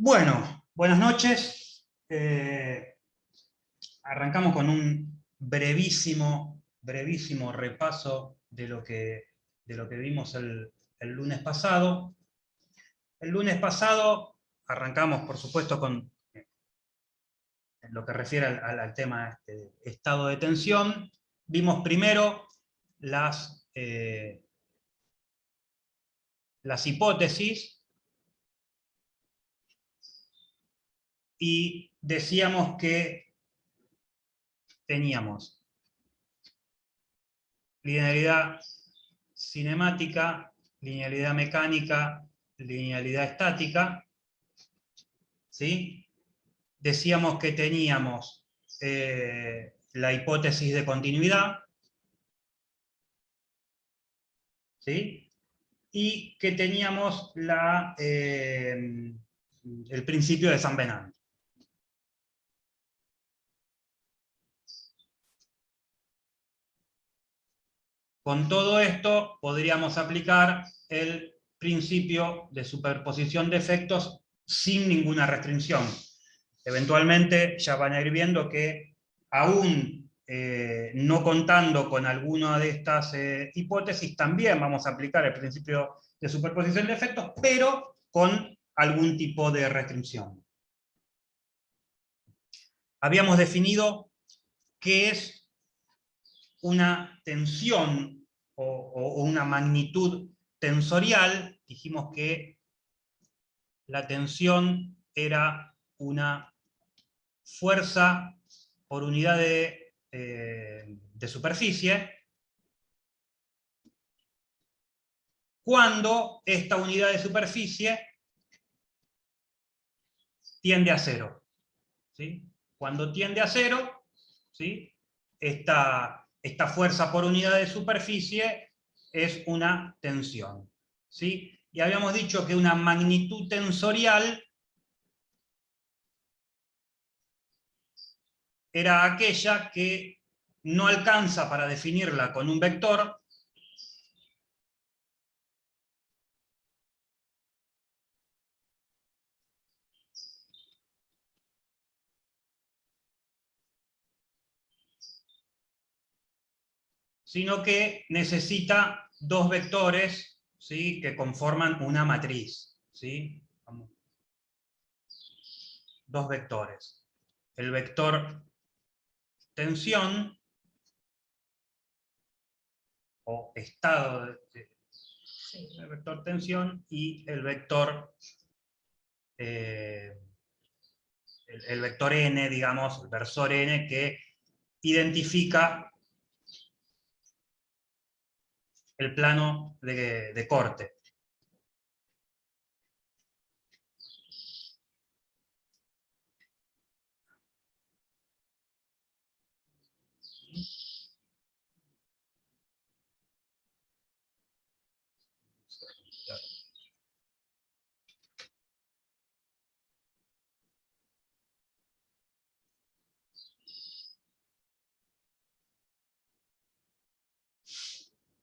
Bueno, buenas noches. Arrancamos con un brevísimo repaso de lo que vimos el lunes pasado. El lunes pasado arrancamos, por supuesto, con en lo que refiere al tema estado de tensión. Vimos primero las hipótesis, y decíamos que teníamos linealidad cinemática, linealidad mecánica, linealidad estática, ¿sí? Decíamos que teníamos la hipótesis de continuidad, ¿sí? Y que teníamos el principio de San Venant. Con todo esto podríamos aplicar el principio de superposición de efectos sin ninguna restricción. Eventualmente ya van a ir viendo que aún no contando con alguna de estas hipótesis, también vamos a aplicar el principio de superposición de efectos, pero con algún tipo de restricción. Habíamos definido qué es una tensión o una magnitud tensorial. Dijimos que la tensión era una fuerza por unidad de superficie, cuando esta unidad de superficie tiende a cero, ¿sí? Cuando tiende a cero, ¿sí? Esta fuerza por unidad de superficie es una tensión, ¿sí? Y habíamos dicho que una magnitud tensorial era aquella que no alcanza para definirla con un vector, sino que necesita dos vectores, ¿sí? Que conforman una matriz, ¿sí? Dos vectores. El vector tensión, o estado el vector tensión, y el vector el vector n, digamos, el versor n, que identifica el plano de corte.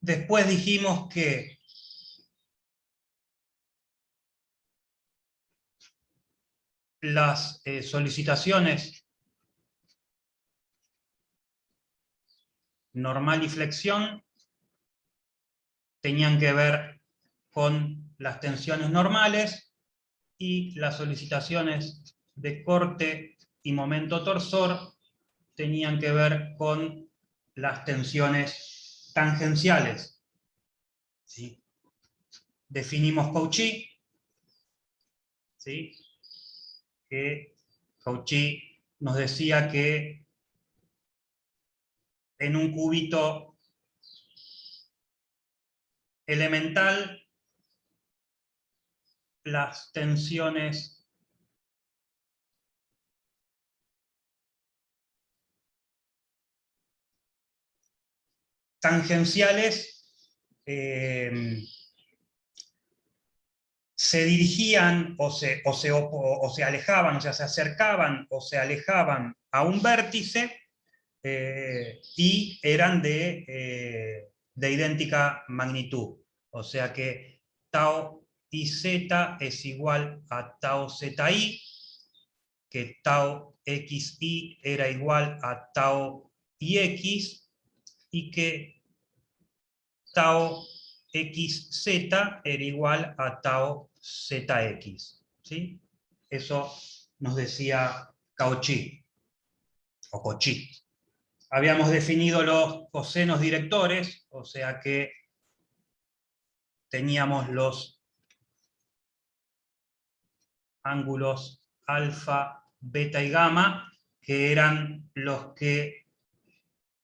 Después dijimos que las solicitaciones normal y flexión tenían que ver con las tensiones normales, y las solicitaciones de corte y momento torsor tenían que ver con las tensiones tangenciales, ¿sí? Definimos Cauchy, ¿sí? Que Cauchy nos decía que en un cúbito elemental las tensiones tangenciales se dirigían o se alejaban, o sea, se acercaban o se alejaban a un vértice, y eran de idéntica magnitud. O sea que tau IZ es igual a tau ZI, que tau XI era igual a tau IX, y que tau XZ era igual a tau ZX. ¿Sí? Eso nos decía Cauchy, o Cauchy. Habíamos definido los cosenos directores, o sea que teníamos los ángulos alfa, beta y gamma, que eran los que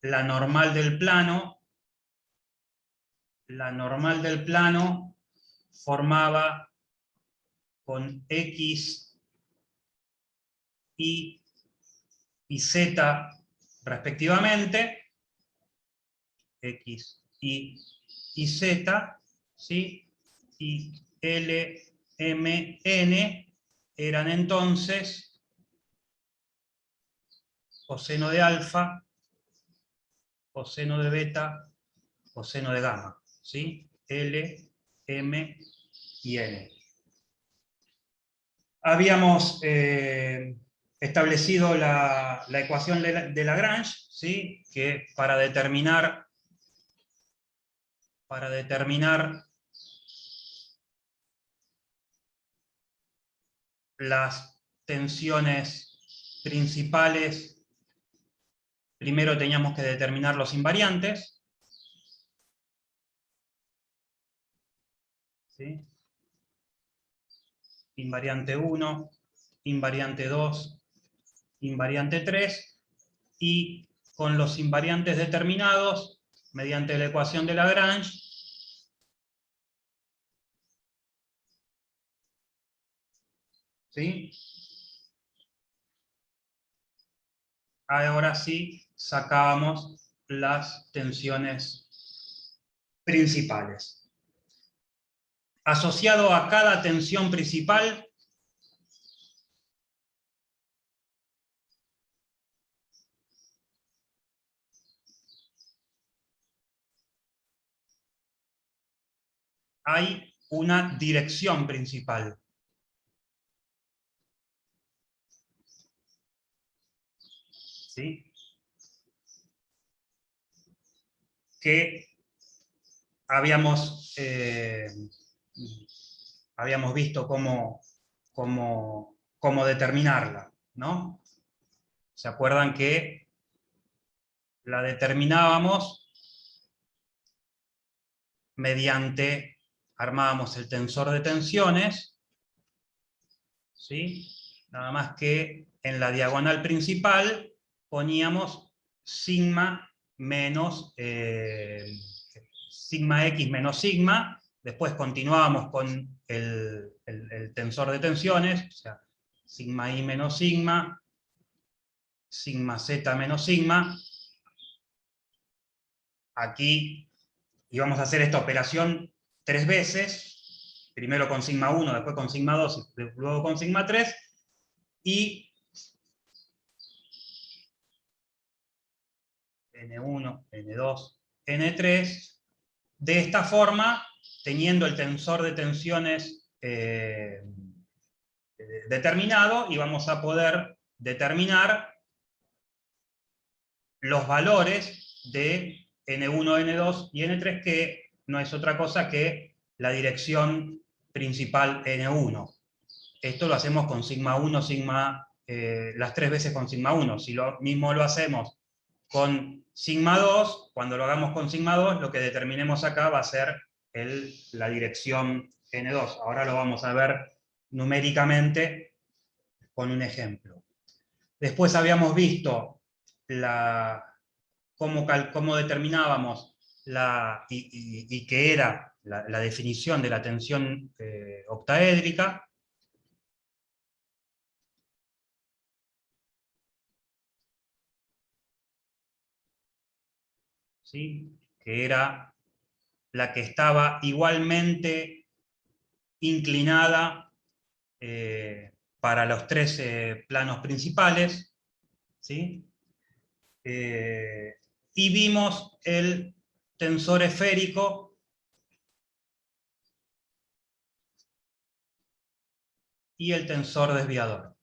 la normal del plano formaba con X, Y y Z respectivamente, X, y Z, ¿sí? Y L, M, N eran entonces coseno de alfa, coseno de beta, coseno de gamma, ¿sí? L, M y N. Habíamos establecido la ecuación de Lagrange, ¿sí? Que para determinar las tensiones principales, primero teníamos que determinar los invariantes, ¿sí? Invariante 1, invariante 2, invariante 3, y con los invariantes determinados, mediante la ecuación de Lagrange, ¿sí? Ahora sí sacábamos las tensiones principales. Asociado a cada tensión principal, hay una dirección principal. ¿Sí? Que habíamos visto cómo determinarla, ¿no? ¿Se acuerdan que la determinábamos mediante, armábamos el tensor de tensiones, ¿sí? Nada más que en la diagonal principal poníamos sigma menos sigma x menos sigma, después continuábamos con el tensor de tensiones, o sea, sigma i menos sigma, sigma z menos sigma. Aquí íbamos a hacer esta operación 3 veces, primero con sigma 1, después con sigma 2, y luego con sigma 3, y N1, N2, N3, de esta forma, teniendo el tensor de tensiones determinado, íbamos a poder determinar los valores de N1, N2 y N3, que no es otra cosa que la dirección principal N1. Esto lo hacemos con sigma 1, las 3 veces con sigma 1. Si lo mismo lo hacemos con sigma 2, cuando lo hagamos con sigma 2, lo que determinemos acá va a ser la dirección N2. Ahora lo vamos a ver numéricamente con un ejemplo. Después habíamos visto cómo determinábamos y qué era la definición de la tensión octaédrica. ¿Sí? Que era la que estaba igualmente inclinada para los 3 planos principales, ¿sí? Y vimos el tensor esférico y el tensor desviador.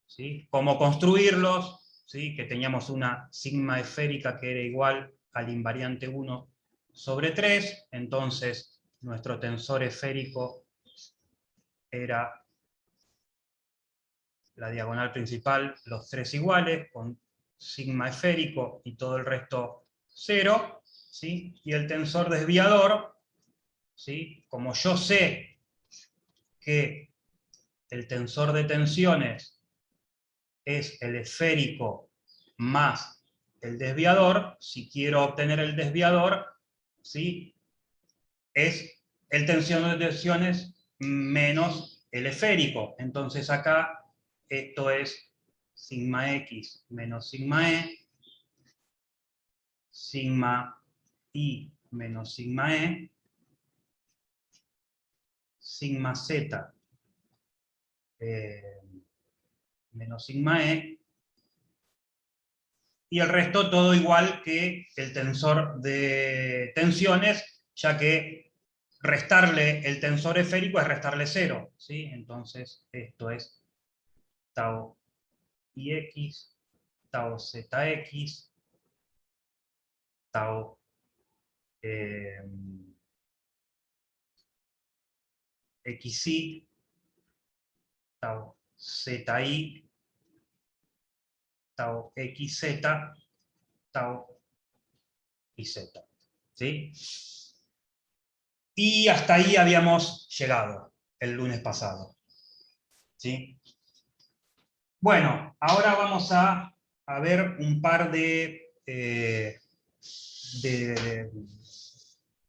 ¿Sí? ¿Cómo construirlos? ¿Sí? Que teníamos una sigma esférica que era igual al invariante 1 sobre 3, entonces nuestro tensor esférico era la diagonal principal, los tres iguales, con sigma esférico y todo el resto 0, ¿sí? Y el tensor desviador, ¿sí? Como yo sé que el tensor de tensiones es el esférico más el desviador, si quiero obtener el desviador, ¿sí? Es el tensor de tensiones menos el esférico. Entonces acá esto es sigma x menos sigma e, sigma y menos sigma e, sigma z menos sigma e, y el resto todo igual que el tensor de tensiones, ya que restarle el tensor esférico es restarle 0, ¿sí? Entonces esto es tau ix, tau zx, tau xi, tau zi, tau xz, tau iz. ¿Sí? Y hasta ahí habíamos llegado el lunes pasado. ¿Sí? Bueno, ahora vamos a ver un par de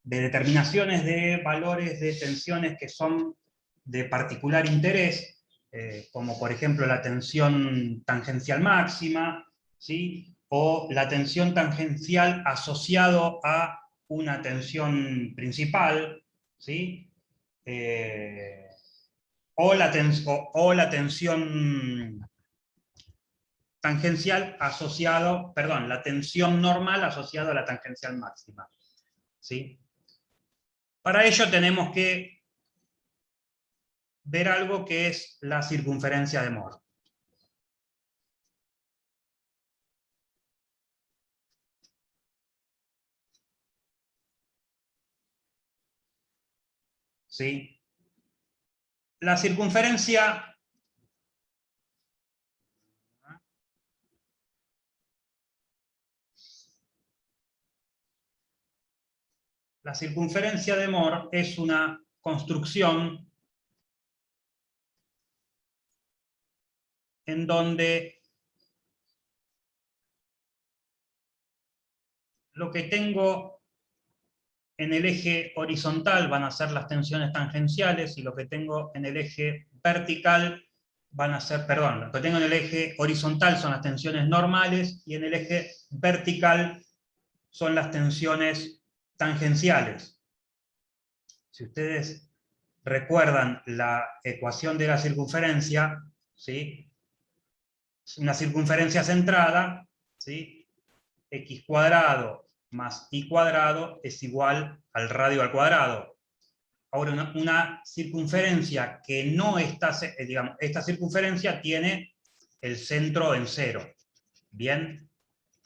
determinaciones de valores de tensiones que son de particular interés, como por ejemplo la tensión tangencial máxima, ¿sí? O la tensión tangencial asociado a una tensión principal, ¿sí? O la tensión tangencial asociado, perdón, la tensión normal asociada a la tangencial máxima, ¿sí? Para ello tenemos que ver algo que es la circunferencia de Mohr. ¿Sí? La circunferencia de Mohr es una construcción en donde lo que tengo en el eje horizontal van a ser las tensiones tangenciales y lo que tengo en el eje vertical van a ser, perdón, lo que tengo en el eje horizontal son las tensiones normales y en el eje vertical son las tensiones tangenciales. Si ustedes recuerdan la ecuación de la circunferencia, ¿sí? Una circunferencia centrada, ¿sí? X cuadrado más y cuadrado es igual al radio al cuadrado. Ahora, una circunferencia que no está, digamos, esta circunferencia tiene el centro en 0. Bien.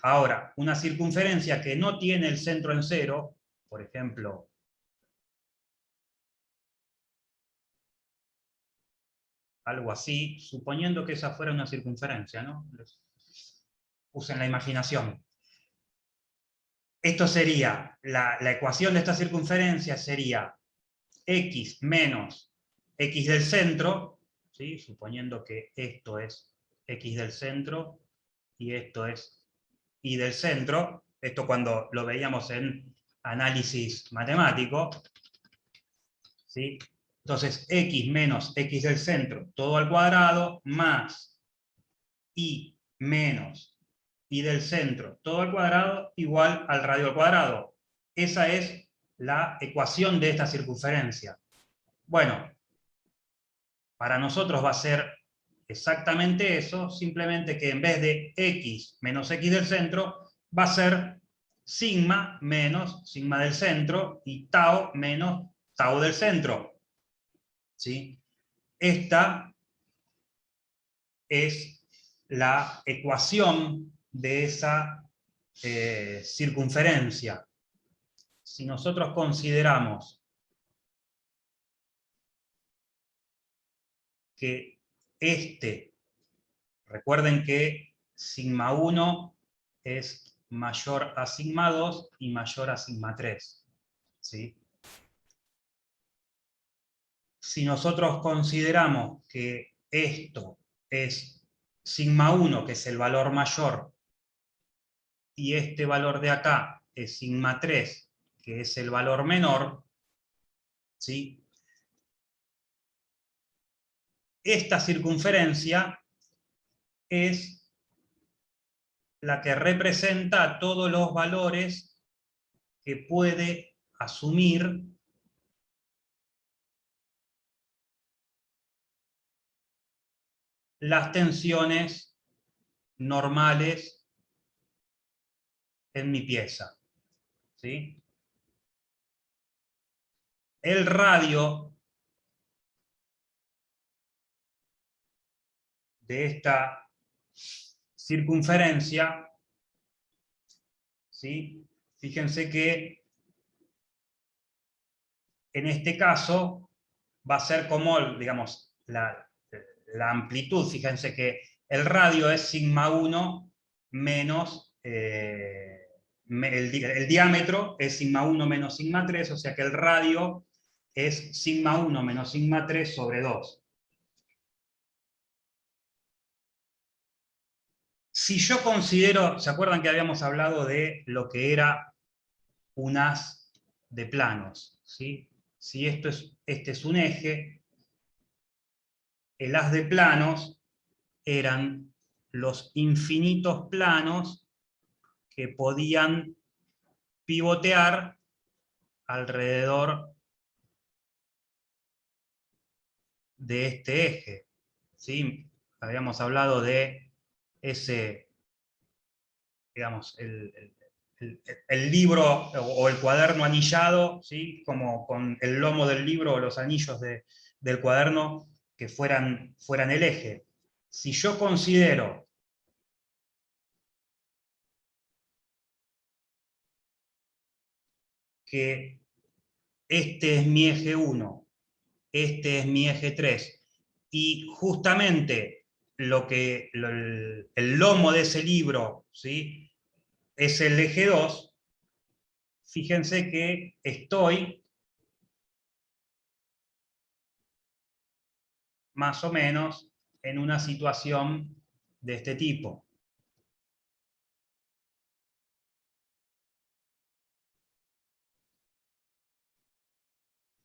Ahora, una circunferencia que no tiene el centro en 0, por ejemplo, algo así, suponiendo que esa fuera una circunferencia, ¿no? Usen la imaginación. Esto sería, la ecuación de esta circunferencia sería x menos x del centro, ¿sí? Suponiendo que esto es x del centro y esto es y del centro, esto cuando lo veíamos en análisis matemático, ¿sí? Entonces x menos x del centro todo al cuadrado más y menos y del centro todo al cuadrado igual al radio al cuadrado. Esa es la ecuación de esta circunferencia. Bueno, para nosotros va a ser exactamente eso, simplemente que en vez de x menos x del centro, va a ser sigma menos sigma del centro y tau menos tau del centro. ¿Sí? Esta es la ecuación de esa circunferencia. Si nosotros consideramos que recuerden que sigma 1 es mayor a sigma 2 y mayor a sigma 3. ¿Sí? Si nosotros consideramos que esto es sigma 1, que es el valor mayor, y este valor de acá es sigma 3, que es el valor menor, ¿sí? Esta circunferencia es la que representa todos los valores que puede asumir las tensiones normales en mi pieza. ¿Sí? El radio de esta circunferencia, ¿sí? Fíjense que en este caso va a ser como, digamos, la amplitud. Fíjense que el radio es sigma 1 menos, el diámetro es sigma 1 menos sigma 3, o sea que el radio es sigma 1 menos sigma 3 sobre 2. Si yo considero, ¿se acuerdan que habíamos hablado de lo que era un haz de planos? ¿Sí? Si este es un eje, el haz de planos eran los infinitos planos que podían pivotear alrededor de este eje. ¿Sí? Habíamos hablado de ese, digamos, el libro o el cuaderno anillado, ¿sí? Como con el lomo del libro o los anillos del cuaderno que fueran el eje. Si yo considero que este es mi eje 1, este es mi eje 3, y justamente el lomo de ese libro, ¿sí? Es el eje 2, fíjense que estoy más o menos en una situación de este tipo.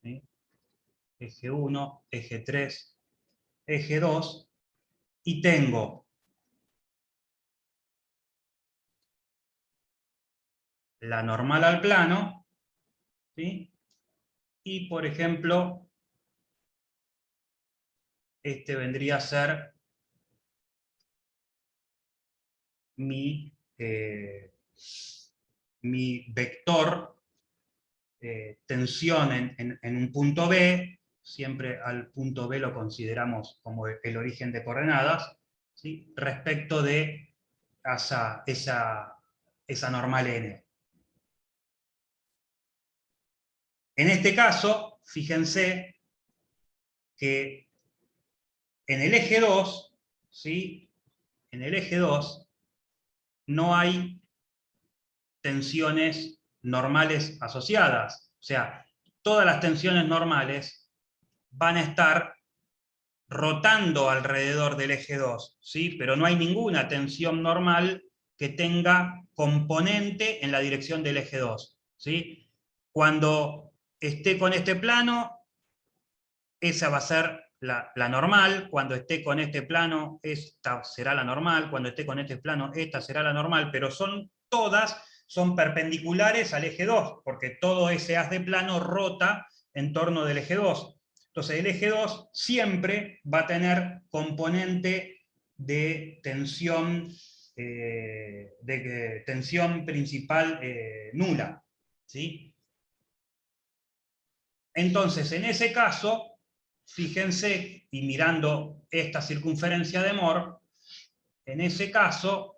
¿Sí? Eje 1, eje 3, eje 2, y tengo la normal al plano, ¿sí? Y por ejemplo, este vendría a ser mi, mi vector tensión en un punto B. Siempre al punto B lo consideramos como el origen de coordenadas, ¿sí? Respecto de esa normal n. En este caso, fíjense que en el eje 2, ¿sí? En el eje 2 no hay tensiones normales asociadas. O sea, todas las tensiones normales van a estar rotando alrededor del eje 2, ¿sí? Pero no hay ninguna tensión normal que tenga componente en la dirección del eje 2, ¿sí? Cuando esté con este plano, esa va a ser la normal. Cuando esté con este plano, esta será la normal. Cuando esté con este plano, esta será la normal. Pero son perpendiculares al eje 2, porque todo ese haz de plano rota en torno del eje 2. Entonces el eje 2 siempre va a tener componente de tensión, tensión principal nula, ¿sí? Entonces, en ese caso, fíjense, y mirando esta circunferencia de Moore, en ese caso,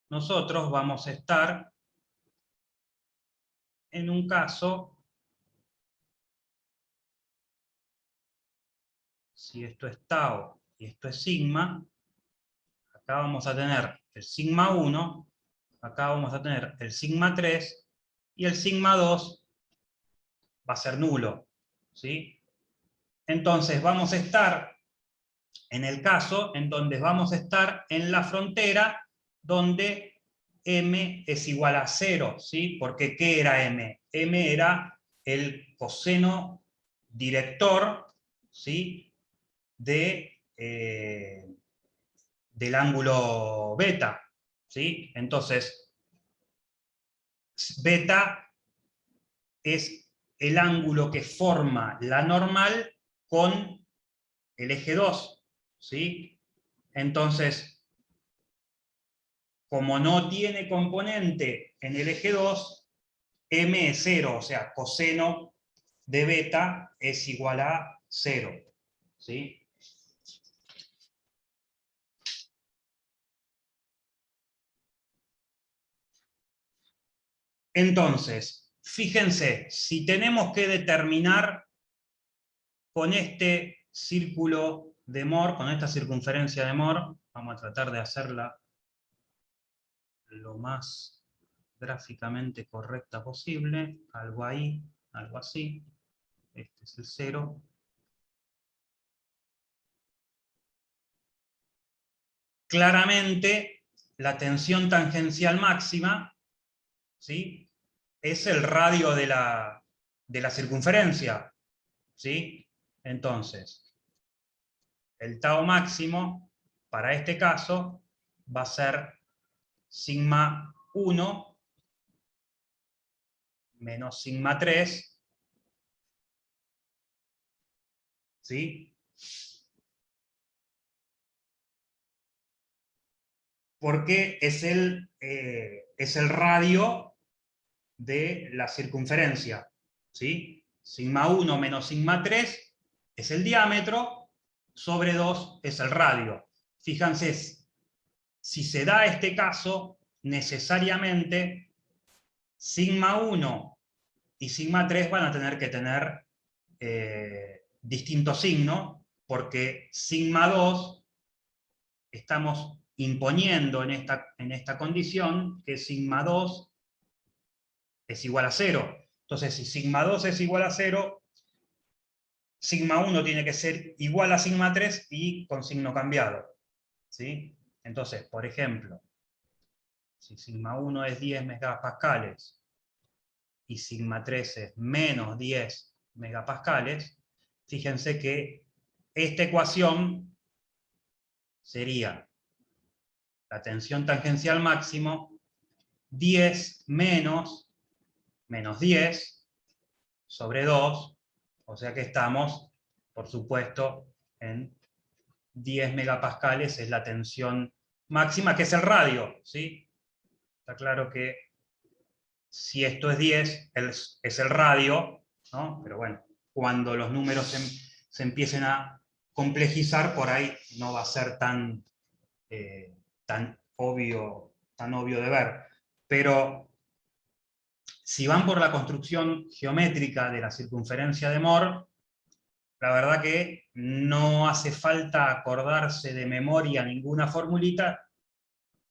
nosotros vamos a estar en un caso, si esto es tau y esto es sigma, acá vamos a tener el sigma 1, acá vamos a tener el sigma 3, y el sigma 2 va a ser nulo, ¿sí? Entonces vamos a estar en el caso en donde vamos a estar en la frontera donde m es igual a 0, ¿sí? Porque ¿qué era m? M era el coseno director, ¿sí? Del ángulo beta, ¿sí? Entonces, beta es el ángulo que forma la normal con el eje 2, ¿sí? Entonces, como no tiene componente en el eje 2, m es 0, o sea, coseno de beta es igual a 0, ¿sí? Entonces, fíjense, si tenemos que determinar con este círculo de Moore, con esta circunferencia de Moore, vamos a tratar de hacerla lo más gráficamente correcta posible, algo ahí, algo así, este es el 0. Claramente, la tensión tangencial máxima, ¿sí?, es el radio de la circunferencia, ¿sí? Entonces, el tau máximo, para este caso, va a ser sigma 1 menos sigma 3, ¿sí? Porque es el radio de la circunferencia, ¿sí? Sigma 1 menos sigma 3 es el diámetro, sobre 2 es el radio. Fíjense, si se da este caso, necesariamente sigma 1 y sigma 3 van a tener que tener distinto signo, porque sigma 2 estamos imponiendo en esta condición que sigma 2 es igual a 0. Entonces, si sigma 2 es igual a 0, sigma 1 tiene que ser igual a sigma 3 y con signo cambiado, ¿sí? Entonces, por ejemplo, si sigma 1 es 10 megapascales y sigma 3 es menos 10 megapascales, fíjense que esta ecuación sería la tensión tangencial máximo 10 menos 10 sobre 2, o sea que estamos, por supuesto, en 10 megapascales, es la tensión máxima, que es el radio, ¿sí? Está claro que si esto es 10, es el radio, ¿no? Pero bueno, cuando los números se empiecen a complejizar, por ahí no va a ser tan obvio de ver. Pero si van por la construcción geométrica de la circunferencia de Moore, la verdad que no hace falta acordarse de memoria ninguna formulita,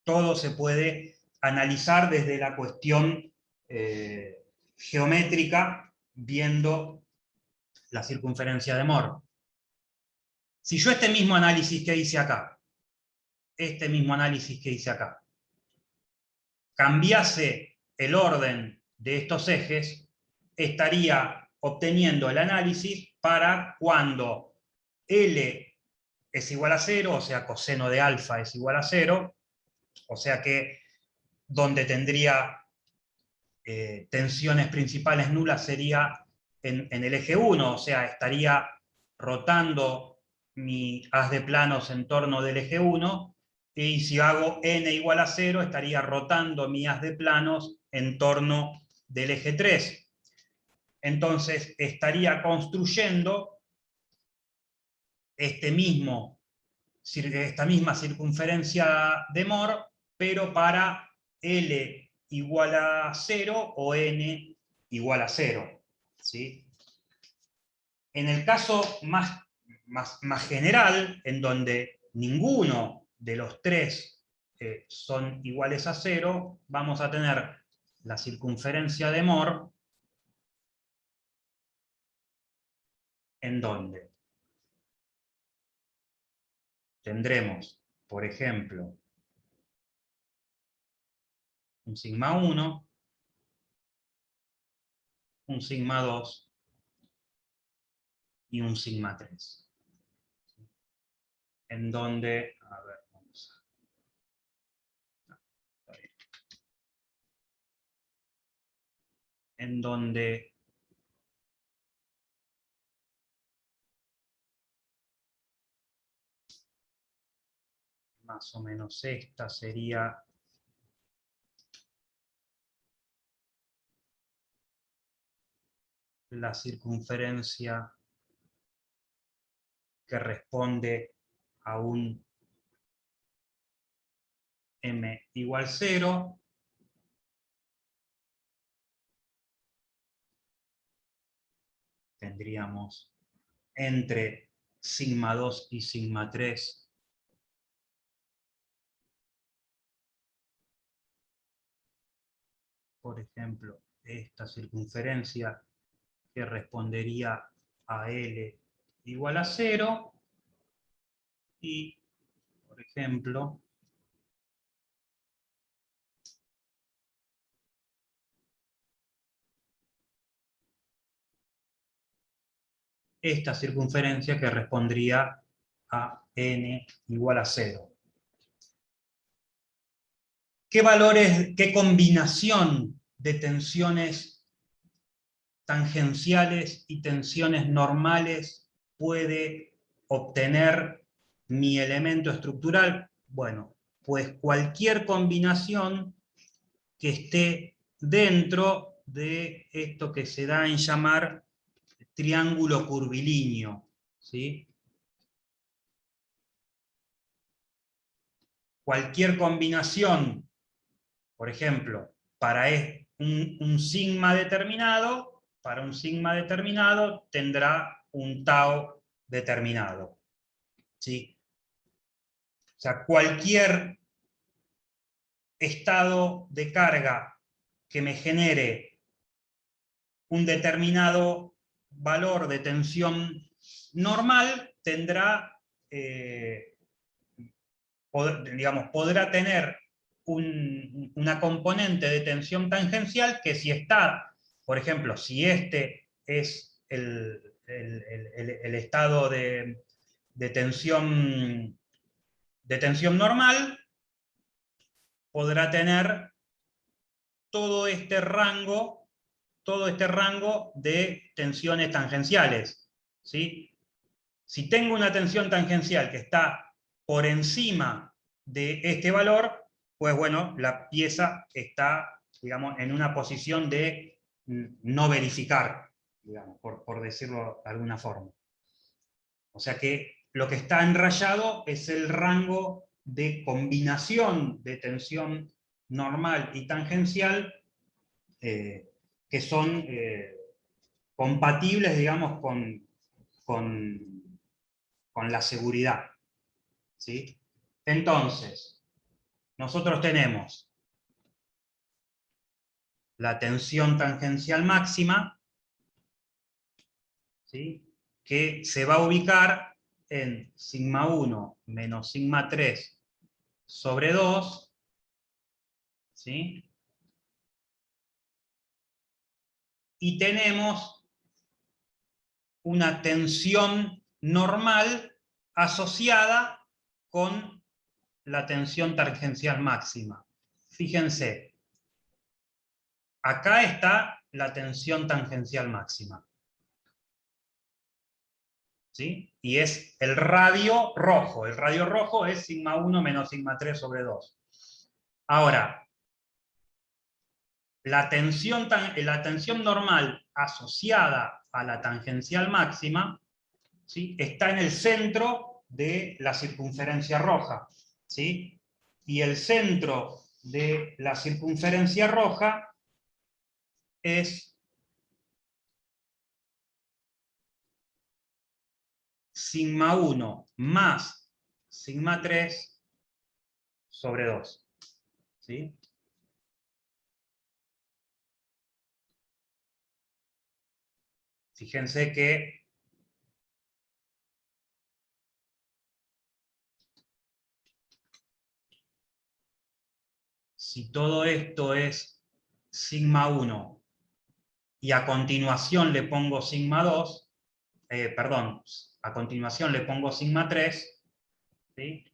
todo se puede analizar desde la cuestión geométrica, viendo la circunferencia de Moore. Si yo este mismo análisis que hice acá, cambiase el orden de estos ejes, estaría obteniendo el análisis para cuando L es igual a 0, o sea, coseno de alfa es igual a 0, o sea que donde tendría tensiones principales nulas sería en el eje 1, o sea, estaría rotando mi haz de planos en torno del eje 1, y si hago n igual a 0, estaría rotando mi haz de planos en torno del eje 3. Entonces estaría construyendo esta misma circunferencia de Moore, pero para L igual a 0 o N igual a 0. ¿Sí? En el caso más general, en donde ninguno de los tres son iguales a 0, vamos a tener la circunferencia de Moore, en donde tendremos, por ejemplo, un sigma 1, un sigma 2 y un sigma 3. En donde, a ver, vamos a ver, en donde más o menos esta sería la circunferencia que responde a un m igual 0, tendríamos entre sigma 2 y sigma 3 por ejemplo, esta circunferencia que respondería a L igual a 0, y, por ejemplo, esta circunferencia que respondería a N igual a 0. ¿Qué valores, qué combinación de tensiones tangenciales y tensiones normales puede obtener mi elemento estructural? Bueno, pues cualquier combinación que esté dentro de esto que se da en llamar triángulo curvilíneo, ¿sí? Cualquier combinación, por ejemplo, para un sigma determinado, para un sigma determinado tendrá un tau determinado, ¿sí? O sea, cualquier estado de carga que me genere un determinado valor de tensión normal tendrá, podrá tener una componente de tensión tangencial que, si está, por ejemplo, si este es el estado de tensión normal, podrá tener todo este rango de tensiones tangenciales, ¿sí? Si tengo una tensión tangencial que está por encima de este valor, pues bueno, la pieza está, digamos, en una posición de no verificar, digamos, por decirlo de alguna forma. O sea que lo que está enrayado es el rango de combinación de tensión normal y tangencial que son compatibles, digamos, con la seguridad, ¿sí? Entonces, nosotros tenemos la tensión tangencial máxima, ¿sí? Que se va a ubicar en sigma 1 menos sigma 3 sobre 2, ¿sí? Y tenemos una tensión normal asociada con la tensión tangencial máxima. Fíjense, acá está la tensión tangencial máxima, ¿sí? Y es el radio rojo. El radio rojo es sigma 1 menos sigma 3 sobre 2. Ahora, la tensión normal asociada a la tangencial máxima, ¿sí?, está en el centro de la circunferencia roja, ¿sí? Y el centro de la circunferencia roja es sigma 1 más sigma 3 sobre 2. ¿Sí? Fíjense que si todo esto es sigma 1 y a continuación le pongo sigma 2, perdón, a continuación le pongo sigma 3, ¿sí?,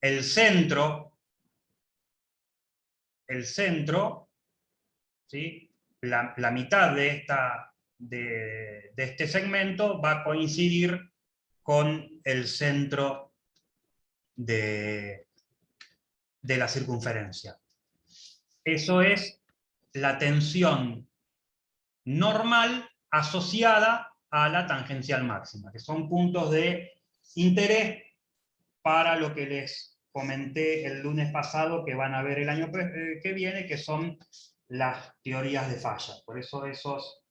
el centro, ¿sí?, la mitad de este segmento va a coincidir con el centro de la circunferencia. Eso es la tensión normal asociada a la tangencial máxima, que son puntos de interés para lo que les comenté el lunes pasado, que van a ver el año que viene, que son las teorías de falla. Por eso esos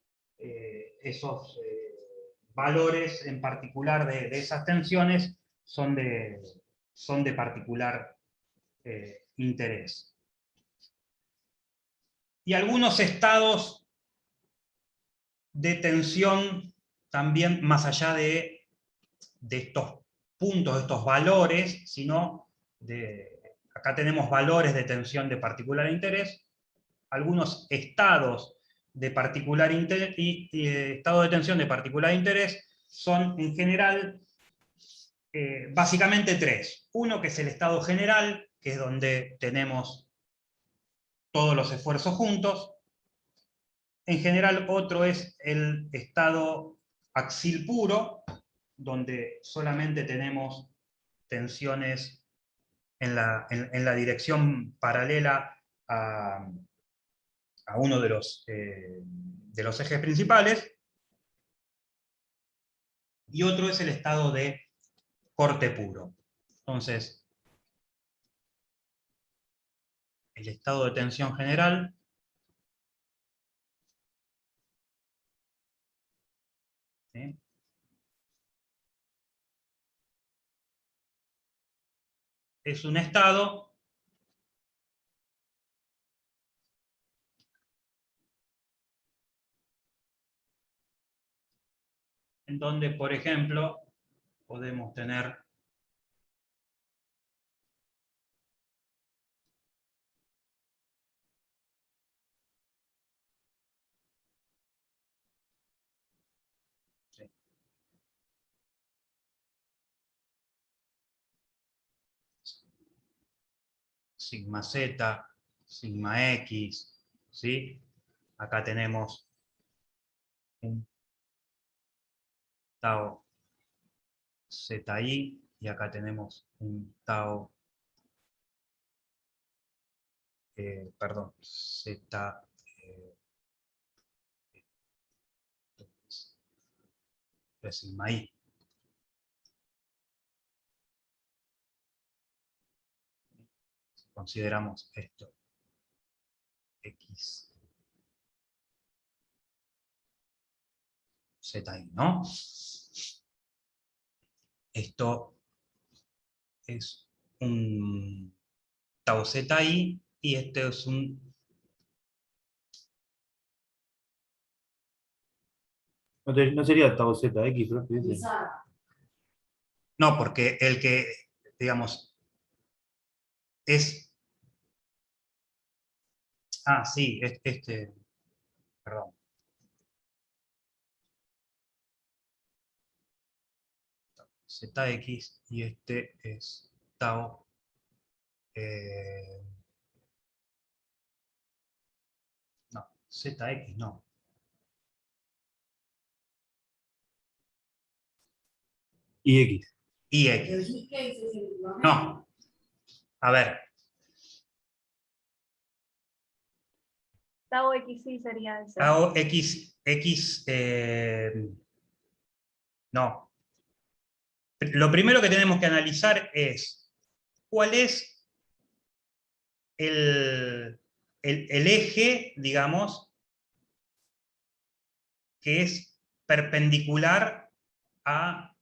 valores en particular de esas tensiones son de particular interés. Y algunos estados de tensión también, más allá de estos puntos, estos valores, sino acá tenemos valores de tensión de particular interés, algunos estados de particular interés estado de tensión de particular interés son en general básicamente tres. Uno que es el estado general, que es donde tenemos todos los esfuerzos juntos. En general, otro es el estado axil puro, donde solamente tenemos tensiones en la dirección paralela a uno de los ejes principales. Y otro es el estado de corte puro. Entonces, el estado de tensión general ¿sí? Es un estado en donde, por ejemplo, podemos tener sigma z, sigma x, ¿sí? Acá tenemos un tau zi y acá tenemos un tau, perdón, z de sigma i. Consideramos esto x zi, ¿no? Esto es un tau zi y este es un... No sería tau zx, profe. No, porque el que, digamos, es... Ah, sí, perdón. Zx y este es tau no, Zx no. Y x. Ix. No. A ver. Tau XY sería ese. Tau X, no. Lo primero que tenemos que analizar es cuál es el eje, digamos, que es perpendicular a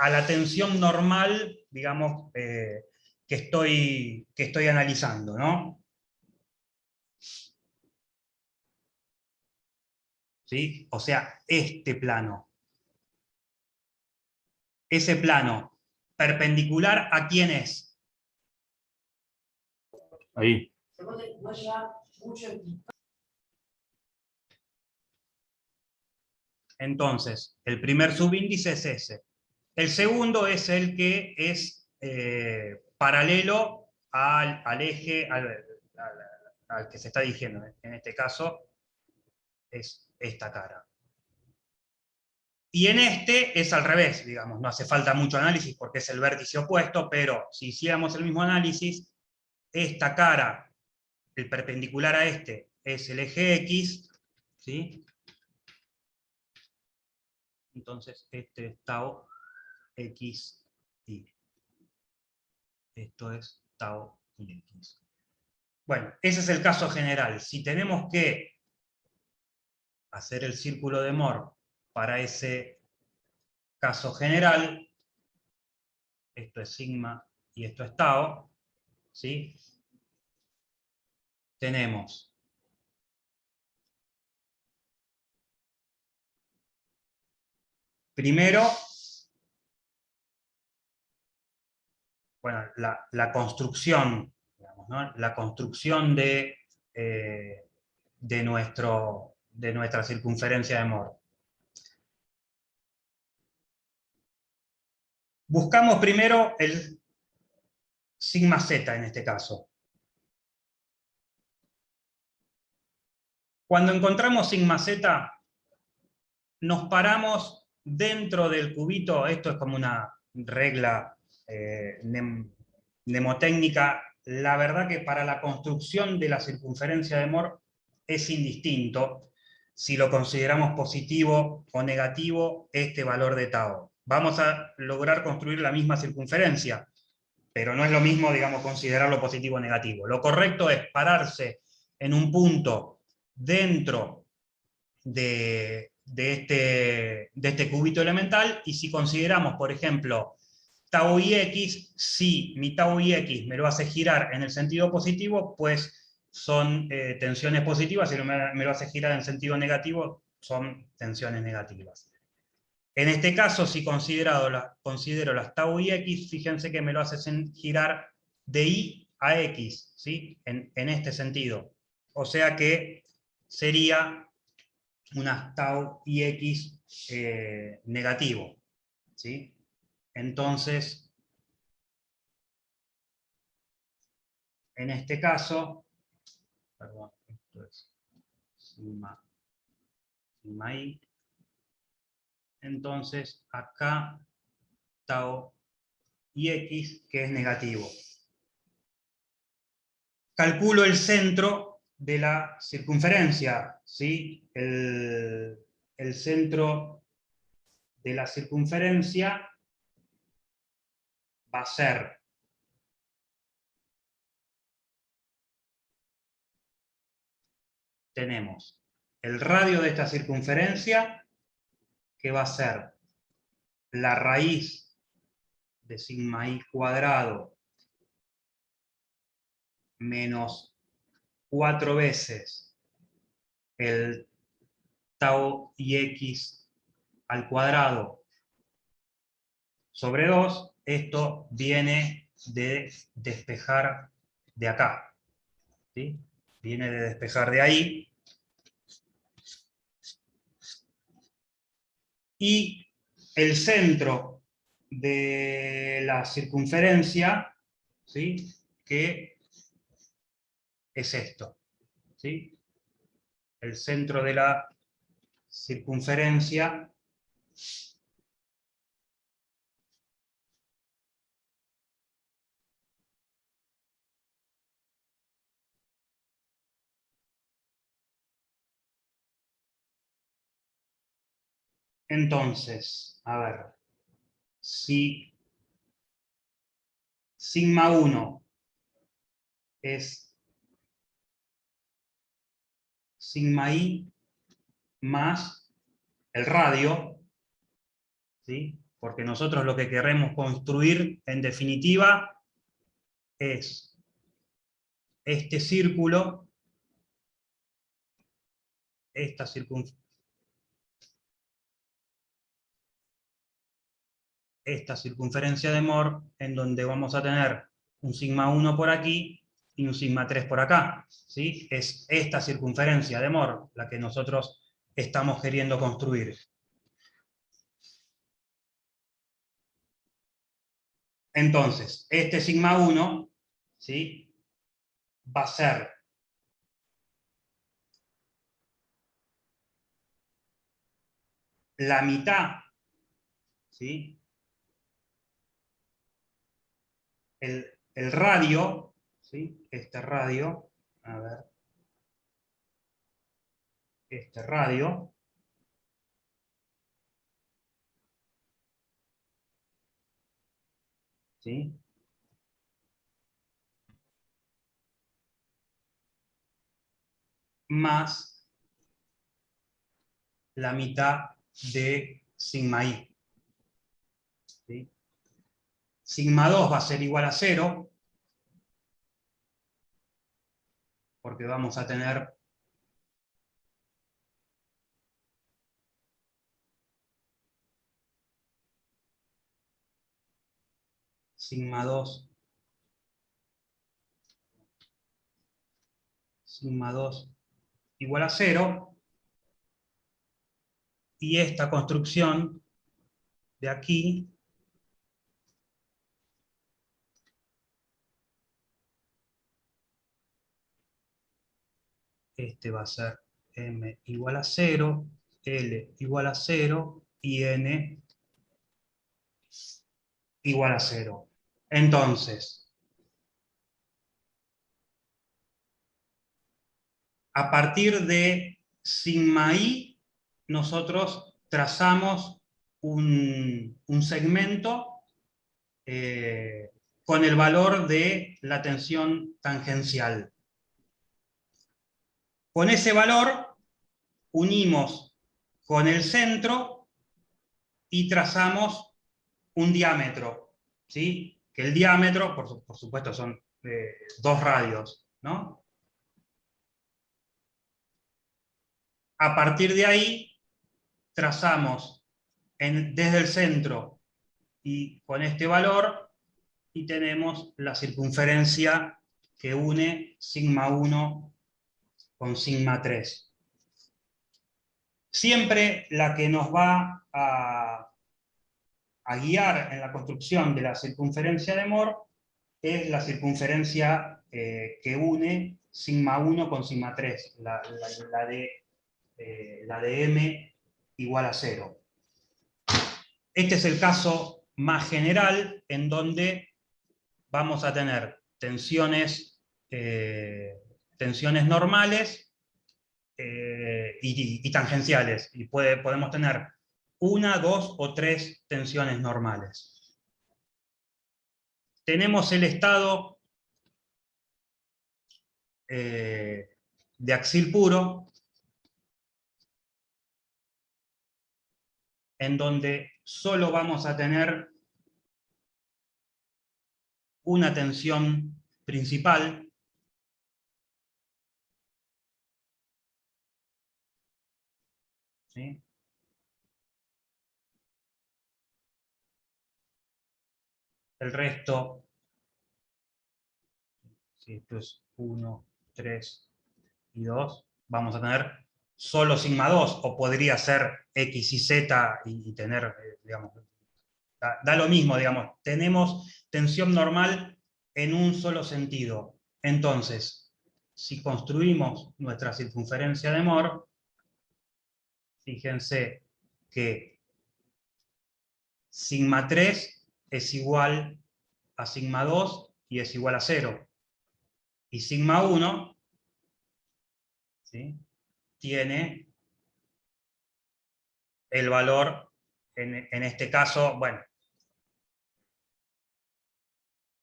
la tensión normal, digamos, que estoy analizando, ¿no? ¿Sí? O sea, este plano. Ese plano, perpendicular ¿a quién es? Ahí. Entonces, el primer subíndice es ese. El segundo es el que es paralelo al eje, al que se está dirigiendo. En este caso, es esta cara. Y en este es al revés, digamos, no hace falta mucho análisis porque es el vértice opuesto, pero si hiciéramos el mismo análisis, esta cara, el perpendicular a este, es el eje X, ¿sí? Entonces este es tau X y esto es tau y X. Bueno, ese es el caso general. Si tenemos que hacer el círculo de Moore para ese caso general, esto es sigma y esto es tau, ¿sí? Tenemos primero, bueno, la construcción, digamos, ¿no? La construcción de nuestra circunferencia de Moore. Buscamos primero el sigma z en este caso. Cuando encontramos sigma z, nos paramos dentro del cubito, esto es como una regla mnemotécnica, la verdad que para la construcción de la circunferencia de Moore es indistinto si lo consideramos positivo o negativo este valor de tau. Vamos a lograr construir la misma circunferencia, pero no es lo mismo, digamos, considerarlo positivo o negativo. Lo correcto es pararse en un punto dentro de este cubito elemental, y si consideramos, por ejemplo, tau y x, si mi tau y x me lo hace girar en el sentido positivo, pues son tensiones positivas, si me lo hace girar en sentido negativo, son tensiones negativas. En este caso, si considero las tau y x, fíjense que me lo hacen girar de y a x, ¿sí? En este sentido. O sea que sería unas tau y x negativo, ¿sí? Entonces, en este caso, perdón, esto es sigma i, entonces acá tau y x, que es negativo. Calculo el centro de la circunferencia, ¿sí? El centro de la circunferencia va a ser tenemos el radio de esta circunferencia, que va a ser la raíz de sigma i cuadrado menos 4 veces el tau y x al cuadrado sobre 2, esto viene de despejar de acá, ¿sí? Viene de despejar de ahí, y el centro de la circunferencia, ¿sí? Que es esto, ¿sí? El centro de la circunferencia Entonces, a ver, si sigma 1 es sigma i más el radio, ¿sí? Porque nosotros lo que queremos construir, en definitiva, es este círculo, esta circunferencia de Moore, en donde vamos a tener un sigma 1 por aquí y un sigma 3 por acá, ¿sí? Es esta circunferencia de Moore la que nosotros estamos queriendo construir. Entonces, este sigma 1, ¿sí?, va a ser la mitad, ¿sí?, el radio, ¿sí?, este radio, a ver, este radio, ¿sí?, más la mitad de sigma i, ¿sí? Sigma 2 va a ser igual a 0, porque vamos a tener sigma 2 igual a 0, y esta construcción de aquí este va a ser m igual a 0, L igual a 0 y N igual a 0. Entonces, a partir de sigma i, nosotros trazamos un segmento con el valor de la tensión tangencial. Con ese valor unimos con el centro y trazamos un diámetro, ¿sí? Que el diámetro, por supuesto, son 2 radios, ¿no? A partir de ahí, trazamos desde el centro y con este valor, y tenemos la circunferencia que une sigma 1 con sigma 3. Siempre la que nos va a guiar en la construcción de la circunferencia de Moore es la circunferencia que une sigma 1 con sigma 3, la de m igual a 0. Este es el caso más general en donde vamos a tener tensiones normales y tangenciales. Y podemos tener 1, 2 o 3 tensiones normales. Tenemos el estado de axil puro, en donde solo vamos a tener una tensión principal, ¿sí? El resto, si esto es 1, 3 y 2, vamos a tener solo sigma 2, o podría ser X y Z y tener, digamos, da lo mismo, digamos, tenemos tensión normal en un solo sentido. Entonces, si construimos nuestra circunferencia de Moore, fíjense que sigma 3 es igual a sigma 2 y es igual a 0. Y sigma 1, ¿sí?, tiene el valor, en este caso, bueno,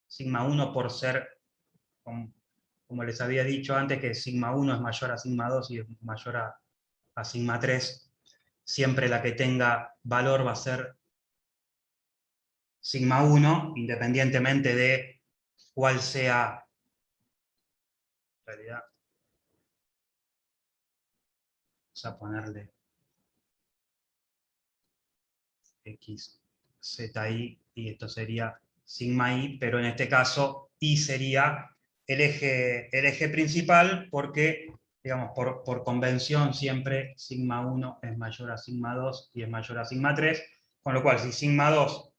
sigma 1 por ser, como les había dicho antes, que sigma 1 es mayor a sigma 2 y es mayor a sigma 3, siempre la que tenga valor va a ser sigma 1, independientemente de cuál sea, en realidad, vamos a ponerle x, z, i, y esto sería sigma i, pero en este caso i sería el eje principal porque, digamos, por convención siempre sigma 1 es mayor a sigma 2 y es mayor a sigma 3, con lo cual si sigma 2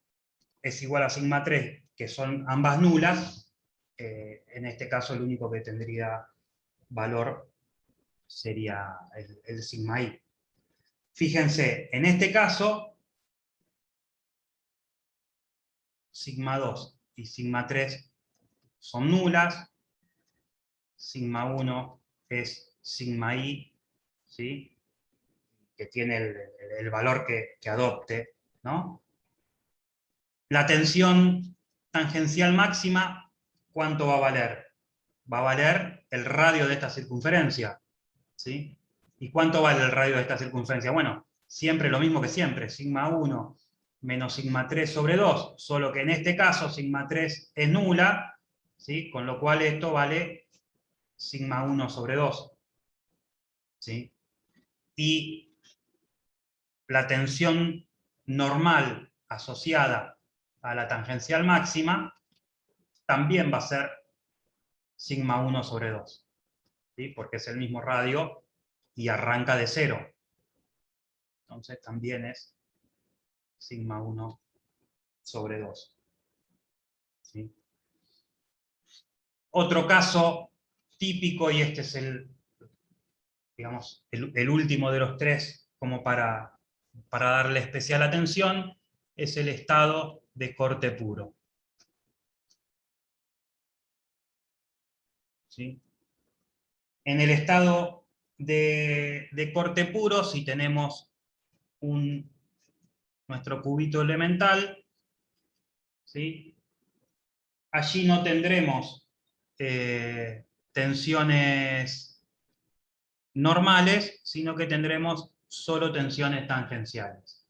es igual a sigma 3, que son ambas nulas, en este caso el único que tendría valor sería el sigma i. Fíjense, en este caso, sigma 2 y sigma 3 son nulas, sigma 1 es sigma i, ¿sí? Que tiene el valor que adopte, ¿no? La tensión tangencial máxima, ¿cuánto va a valer? Va a valer el radio de esta circunferencia, ¿sí? ¿Y cuánto vale el radio de esta circunferencia? Bueno, siempre lo mismo que siempre, sigma 1 menos sigma 3 sobre 2, solo que en este caso sigma 3 es nula, ¿sí? Con lo cual esto vale sigma 1 sobre 2, ¿sí? Y la tensión normal asociada a la tangencial máxima también va a ser sigma 1 sobre 2, ¿sí? Porque es el mismo radio y arranca de 0. Entonces también es sigma 1 sobre 2. ¿Sí? Otro caso típico, y este es digamos, el último de los tres, como para darle especial atención, es el estado de corte puro. ¿Sí? En el estado de corte puro, si tenemos nuestro cubito elemental, ¿sí? Allí no tendremos tensiones normales, sino que tendremos solo tensiones tangenciales,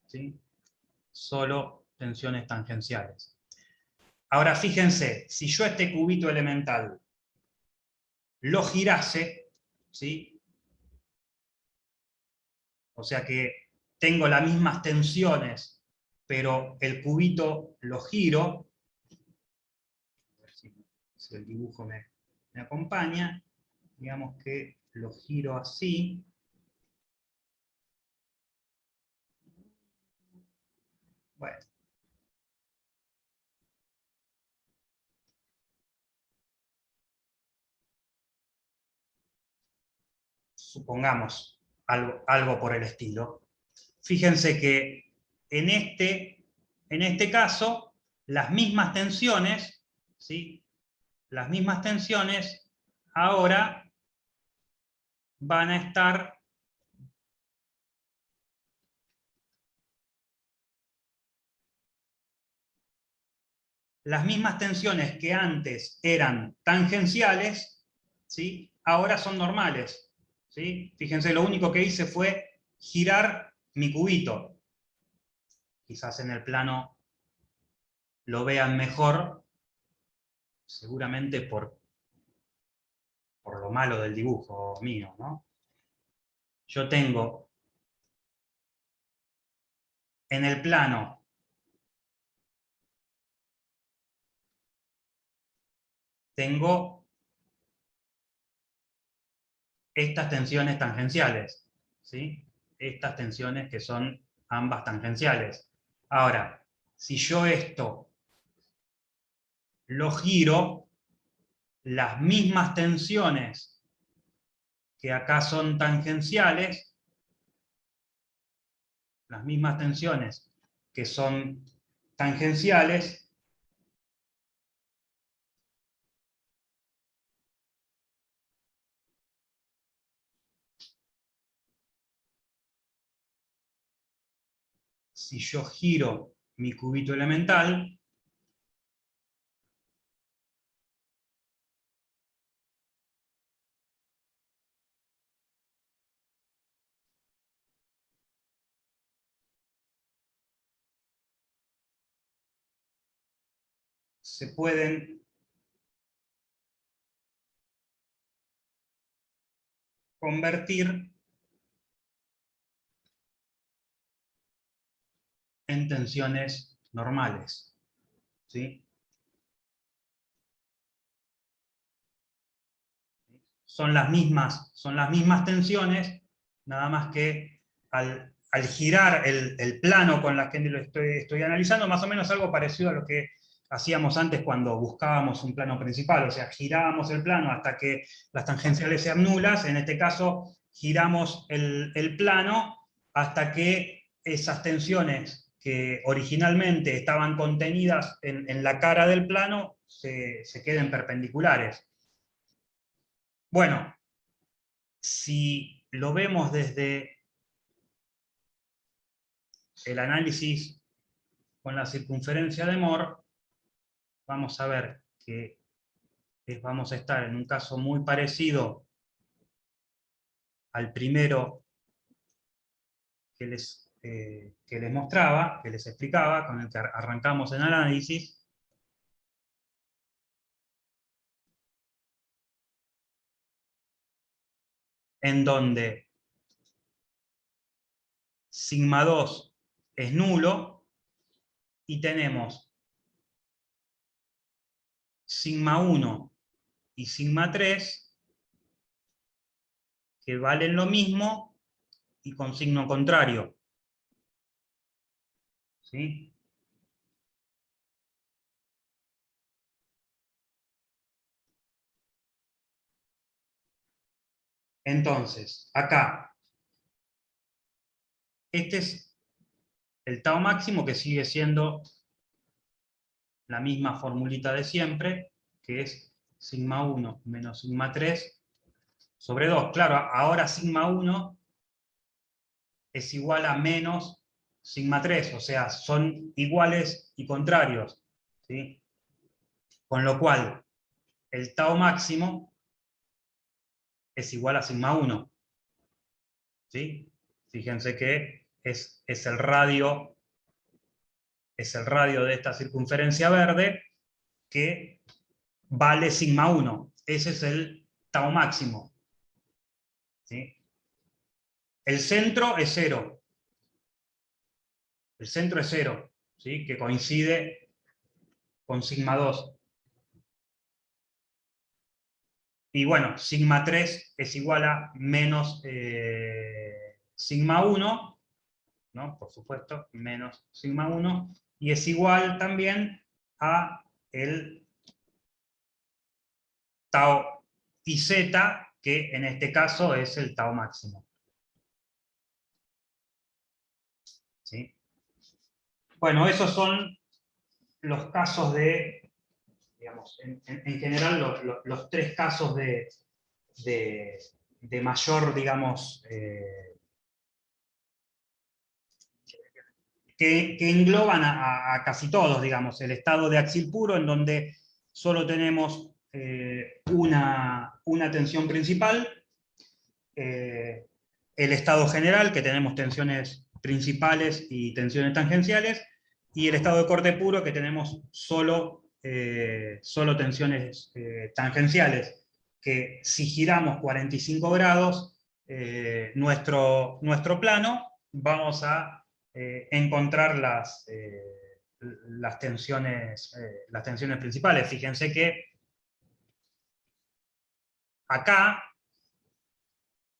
¿sí? Solo tensiones tangenciales. Ahora fíjense, si yo este cubito elemental lo girase, ¿sí? O sea que tengo las mismas tensiones, pero el cubito lo giro, a ver si el dibujo me acompaña, digamos que lo giro así, bueno, supongamos algo por el estilo. Fíjense que en este caso, las mismas tensiones, ¿sí? Las mismas tensiones ahora van a estar las mismas tensiones que antes eran tangenciales, ¿sí? Ahora son normales, ¿sí? Fíjense, lo único que hice fue girar mi cubito. Quizás en el plano lo vean mejor, seguramente por lo malo del dibujo mío, ¿no? Yo tengo en el plano tengo estas tensiones tangenciales, ¿sí? Estas tensiones que son ambas tangenciales. Ahora, si yo esto lo giro, las mismas tensiones que acá son tangenciales, las mismas tensiones que son tangenciales, si yo giro mi cubito elemental, se pueden convertir en tensiones normales, ¿sí? Son las mismas tensiones, nada más que al girar el plano con la que lo estoy analizando, más o menos algo parecido a lo que hacíamos antes cuando buscábamos un plano principal, o sea, girábamos el plano hasta que las tangenciales sean nulas. En este caso giramos el plano hasta que esas tensiones que originalmente estaban contenidas en la cara del plano se queden perpendiculares. Bueno, si lo vemos desde el análisis con la circunferencia de Moore, vamos a ver que vamos a estar en un caso muy parecido al primero que les mostraba, que les explicaba, con el que arrancamos en análisis, en donde sigma 2 es nulo y tenemos sigma 1 y sigma 3 que valen lo mismo y con signo contrario, ¿sí? Entonces, acá, este es el tau máximo, que sigue siendo la misma formulita de siempre, que es sigma 1 menos sigma 3 sobre 2. Claro, ahora sigma 1 es igual a menos sigma 3, o sea, son iguales y contrarios, ¿sí? Con lo cual, el tau máximo es igual a sigma 1, ¿sí? Fíjense que es el radio de esta circunferencia verde, que vale sigma 1. Ese es el tau máximo, ¿sí? El centro es 0. El centro es 0, ¿sí? Que coincide con sigma 2. Y bueno, sigma 3 es igual a menos sigma 1, ¿no? Por supuesto, menos sigma 1, y es igual también a el tau iz, que en este caso es el tau máximo, ¿sí? Bueno, esos son los casos de, digamos, en general, los tres casos de mayor, digamos, que engloban a casi todos, digamos, el estado de axil puro, en donde solo tenemos una tensión principal, el estado general, que tenemos tensiones principales y tensiones tangenciales, y el estado de corte puro, que tenemos solo tensiones tangenciales, que si giramos 45 grados nuestro plano, vamos a encontrar las tensiones principales. Fíjense que acá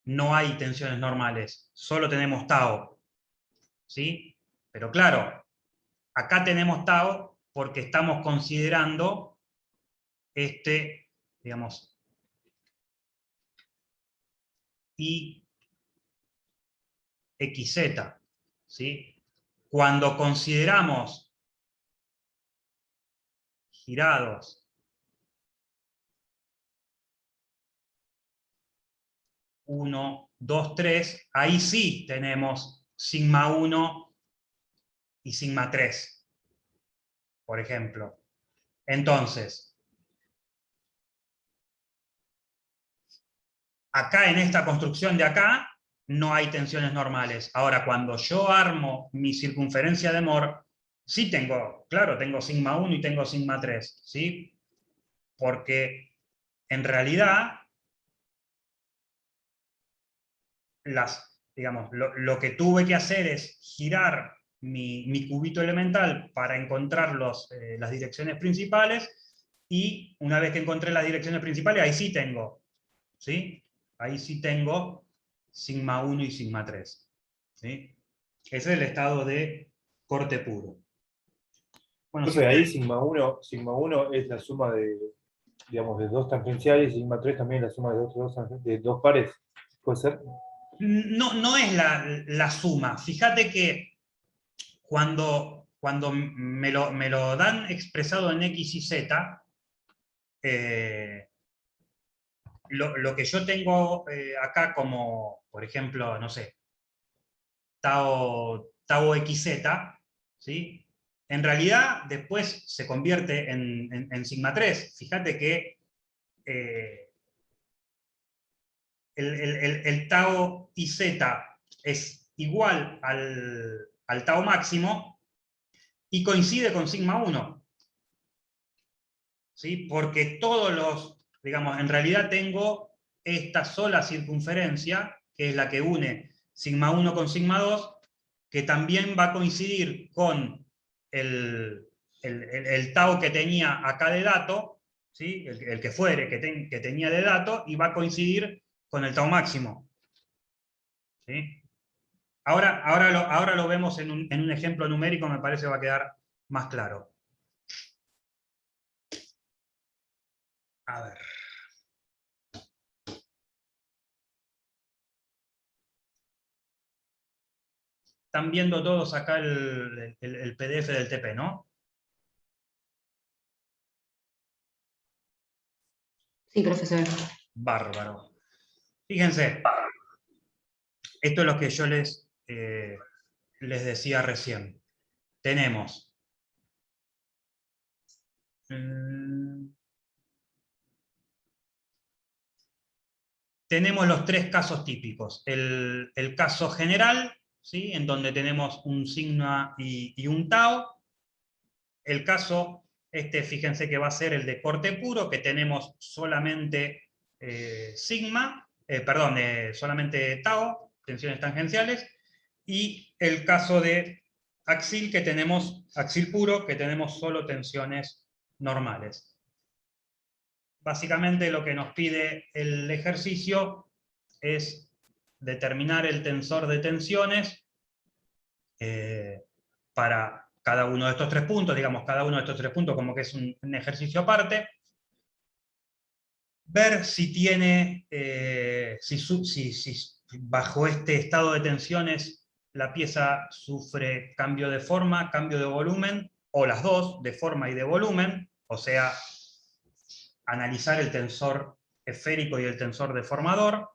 no hay tensiones normales, solo tenemos tau, ¿sí? Pero claro, acá tenemos tau porque estamos considerando digamos, I XZ, ¿sí? Cuando consideramos girados 1, 2, 3, ahí sí tenemos sigma 1 y sigma 3, por ejemplo. Entonces, acá en esta construcción de acá, no hay tensiones normales. Ahora, cuando yo armo mi circunferencia de Moore, sí tengo, claro, tengo sigma 1 y tengo sigma 3, ¿sí? Porque en realidad, digamos, lo que tuve que hacer es girar mi cubito elemental para encontrar las direcciones principales, y una vez que encontré las direcciones principales, ahí sí tengo, ¿sí? Ahí sí tengo sigma 1 y sigma 3, ¿sí? Ese es el estado de corte puro. Bueno, Profe, ahí sigma 1 es la suma de, digamos, de dos tangenciales, y sigma 3 también es la suma de dos pares. ¿Puede ser? no es la suma. Fíjate que cuando me lo dan expresado en X y Z, lo que yo tengo acá como, por ejemplo, no sé, tau XZ, ¿sí? En realidad después se convierte en sigma 3. Fíjate que el tau IZ es igual al tau máximo y coincide con sigma 1. ¿Sí? Porque digamos, en realidad tengo esta sola circunferencia, que es la que une sigma 1 con sigma 2, que también va a coincidir con el tau que tenía acá de dato, ¿sí? El que fuere que tenía de dato, y va a coincidir con el tau máximo. ¿Sí? Ahora lo vemos en un ejemplo numérico, me parece que va a quedar más claro. A ver. Están viendo todos acá el PDF del TP, ¿no? Sí, profesor. Bárbaro. Fíjense, esto es lo que yo les decía recién. Tenemos los tres casos típicos. El caso general, ¿sí? En donde tenemos un sigma y un tau. El caso, fíjense que va a ser el de corte puro, que tenemos solamente solamente tau, tensiones tangenciales, y el caso de axil, axil puro, que tenemos solo tensiones normales. Básicamente lo que nos pide el ejercicio es determinar el tensor de tensiones para cada uno de estos tres puntos, digamos, cada uno de estos tres puntos como que es un ejercicio aparte, ver si tiene, si bajo este estado de tensiones la pieza sufre cambio de forma, cambio de volumen, o las dos, de forma y de volumen, o sea, analizar el tensor esférico y el tensor deformador,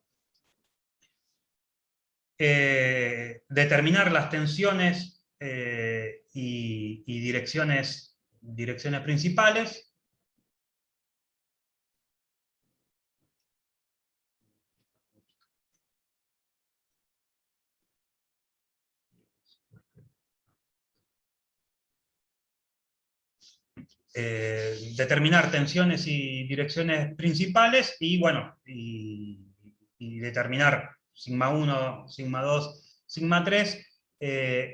determinar las tensiones y direcciones principales, determinar tensiones y direcciones principales, y bueno, y determinar sigma 1, sigma 2, sigma 3,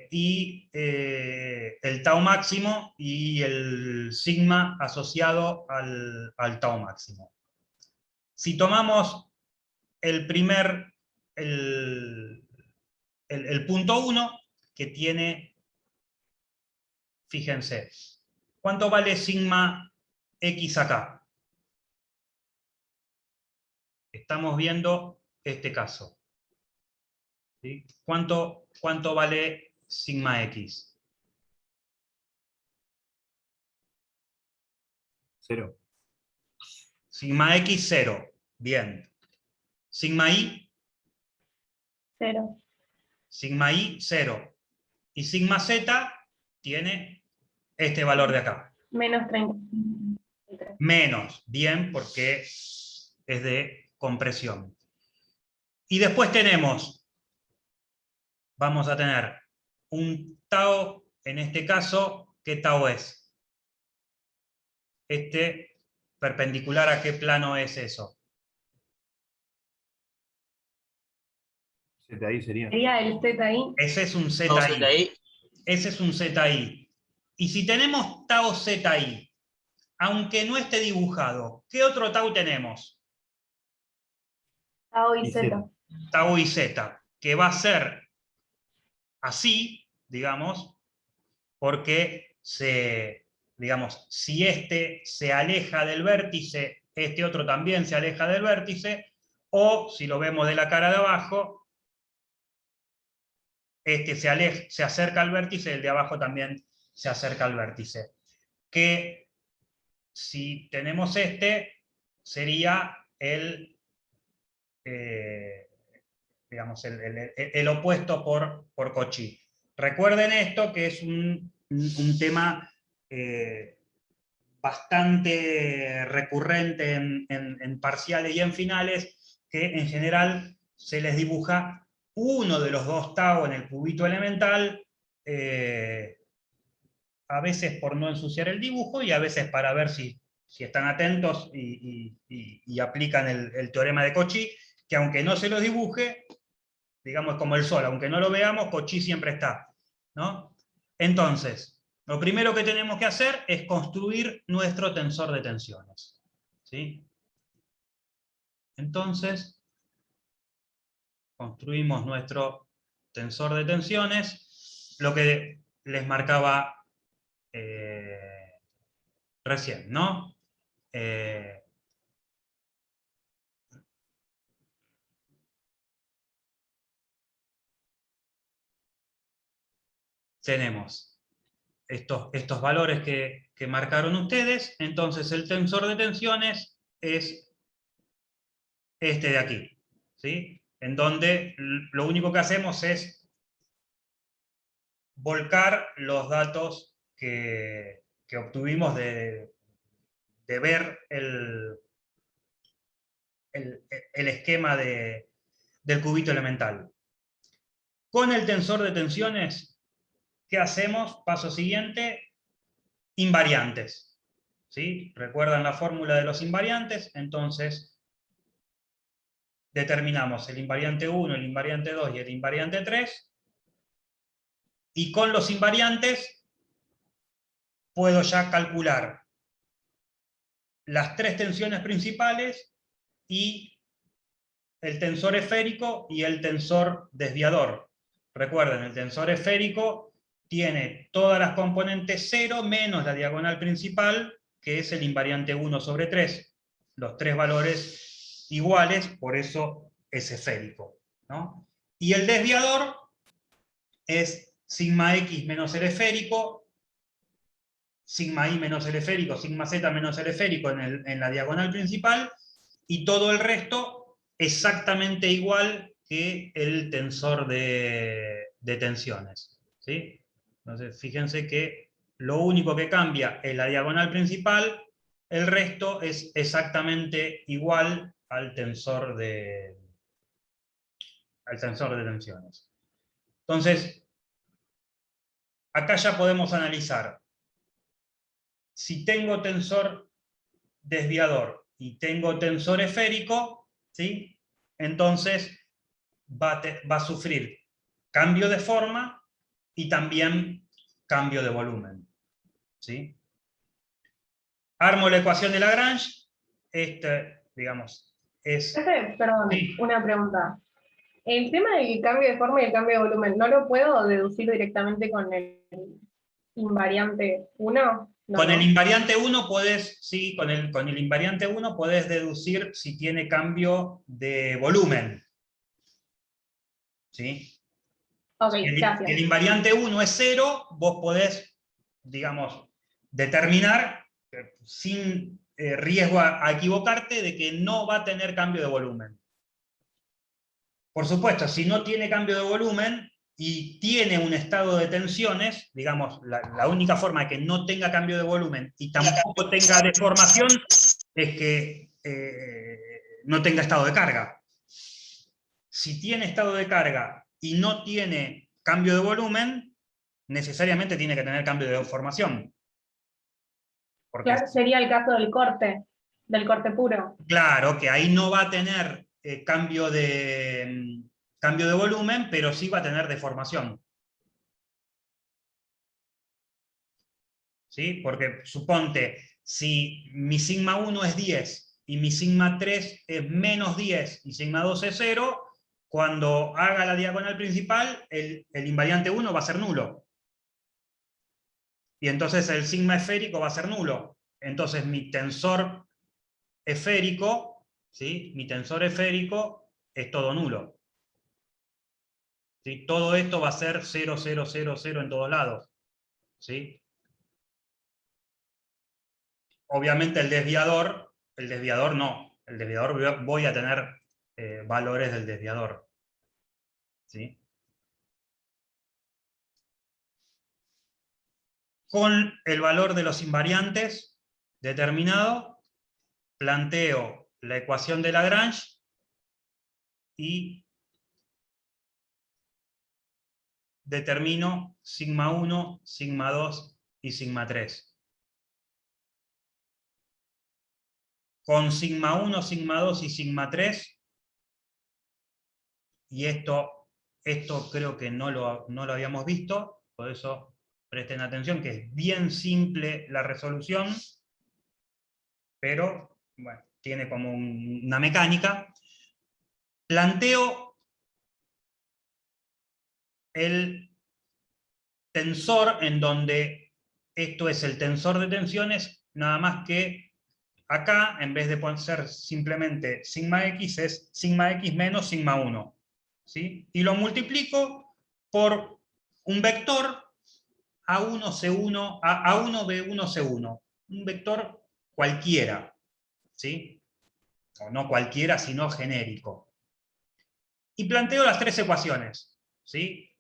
y el tau máximo y el sigma asociado al tau máximo. Si tomamos el punto 1, que tiene, fíjense, ¿cuánto vale sigma X acá? Estamos viendo este caso. ¿Sí? ¿Cuánto vale sigma X? 0. Sigma X, 0. Bien. Sigma Y. 0. Sigma Y, 0. Y sigma Z, tiene este valor de acá. Menos 30. Menos, bien, porque es de compresión. Y después tenemos, vamos a tener un tau, en este caso, ¿qué tau es? Perpendicular a qué plano es eso. ZI sería. Sería el ZI. Ese es un Tau ZI. ZI. Ese es un ZI. Y si tenemos tau ZI, aunque no esté dibujado, ¿qué otro tau tenemos? Tau y Y Z. Tau y Z, que va a ser así, digamos, porque digamos, si este se aleja del vértice, este otro también se aleja del vértice, o si lo vemos de la cara de abajo, este se acerca al vértice, el de abajo también se acerca al vértice. Que si tenemos sería digamos, el opuesto por Cauchy. Recuerden esto, que es un tema bastante recurrente en parciales y en finales, que en general se les dibuja uno de los dos tau en el cubito elemental, a veces por no ensuciar el dibujo y a veces para ver si están atentos y aplican el teorema de Cauchy, que aunque no se los dibuje, digamos como el sol, aunque no lo veamos, Cauchy siempre está, ¿no? Entonces, lo primero que tenemos que hacer es construir nuestro tensor de tensiones, ¿sí? Entonces, construimos nuestro tensor de tensiones, lo que les marcaba recién, ¿no? Tenemos estos valores que marcaron ustedes, entonces el tensor de tensiones es este de aquí, ¿sí? En donde lo único que hacemos es volcar los datos que obtuvimos de ver el esquema del cubito elemental. Con el tensor de tensiones, ¿qué hacemos? Paso siguiente, invariantes, ¿sí? ¿Recuerdan la fórmula de los invariantes? Entonces, determinamos el invariante 1, el invariante 2 y el invariante 3, y con los invariantes puedo ya calcular las tres tensiones principales y el tensor esférico y el tensor desviador. Recuerden, el tensor esférico tiene todas las componentes 0 menos la diagonal principal, que es el invariante 1 sobre 3. Los tres valores iguales, por eso es esférico, ¿no? Y el desviador es sigma x menos el esférico, sigma y menos el esférico, sigma z menos el esférico en la diagonal principal, y todo el resto exactamente igual que el tensor de tensiones, ¿sí? Entonces, fíjense que lo único que cambia es la diagonal principal, el resto es exactamente igual al tensor de tensiones. Entonces, acá ya podemos analizar si tengo tensor desviador y tengo tensor esférico, ¿sí? Entonces va a sufrir cambio de forma y también cambio de volumen, ¿sí? Armo la ecuación de Lagrange, digamos, es... Perdón, Sí. una pregunta. El tema del cambio de forma y el cambio de volumen, ¿no lo puedo deducir directamente con el invariante 1? No, Con ¿no? el invariante 1 podés, sí, con el invariante 1 podés deducir si tiene cambio de volumen, ¿sí? Ok, Si gracias. el invariante 1 es 0, vos podés, digamos, determinar, sin riesgo a equivocarte, de que no va a tener cambio de volumen. Por supuesto, si no tiene cambio de volumen, y tiene un estado de tensiones, digamos, la única forma de que no tenga cambio de volumen y tampoco tenga deformación es que no tenga estado de carga. Si tiene estado de carga y no tiene cambio de volumen, necesariamente tiene que tener cambio de deformación. Porque, Claro, sería el caso del corte puro. claro, que ahí no va a tener cambio de volumen, pero sí va a tener deformación. ¿Sí? Porque suponte, si mi sigma 1 es 10 y mi sigma 3 es menos 10 y sigma 2 es 0, cuando haga la diagonal principal, el invariante 1 va a ser nulo. Y entonces el sigma esférico va a ser nulo. Entonces mi tensor esférico, ¿sí? Mi tensor esférico es todo nulo. ¿Sí? Todo esto va a ser 0, 0, 0, 0 en todos lados. ¿Sí? Obviamente el desviador no. El desviador voy a tener valores del desviador. ¿Sí? Con el valor de los invariantes determinado, planteo la ecuación de Lagrange y determino sigma 1, sigma 2 y sigma 3. Con sigma 1, sigma 2 y sigma 3, y esto creo que no lo habíamos visto, por eso presten atención, que es bien simple la resolución, pero bueno, tiene como una mecánica. Planteo el tensor en donde esto es el tensor de tensiones, nada más que acá, en vez de ser simplemente sigma x, es sigma x menos sigma 1. ¿Sí? Y lo multiplico por un vector A1C1, A1B1C1. Un vector cualquiera. ¿Sí? O no cualquiera, sino genérico. Y planteo las tres ecuaciones. ¿Sí?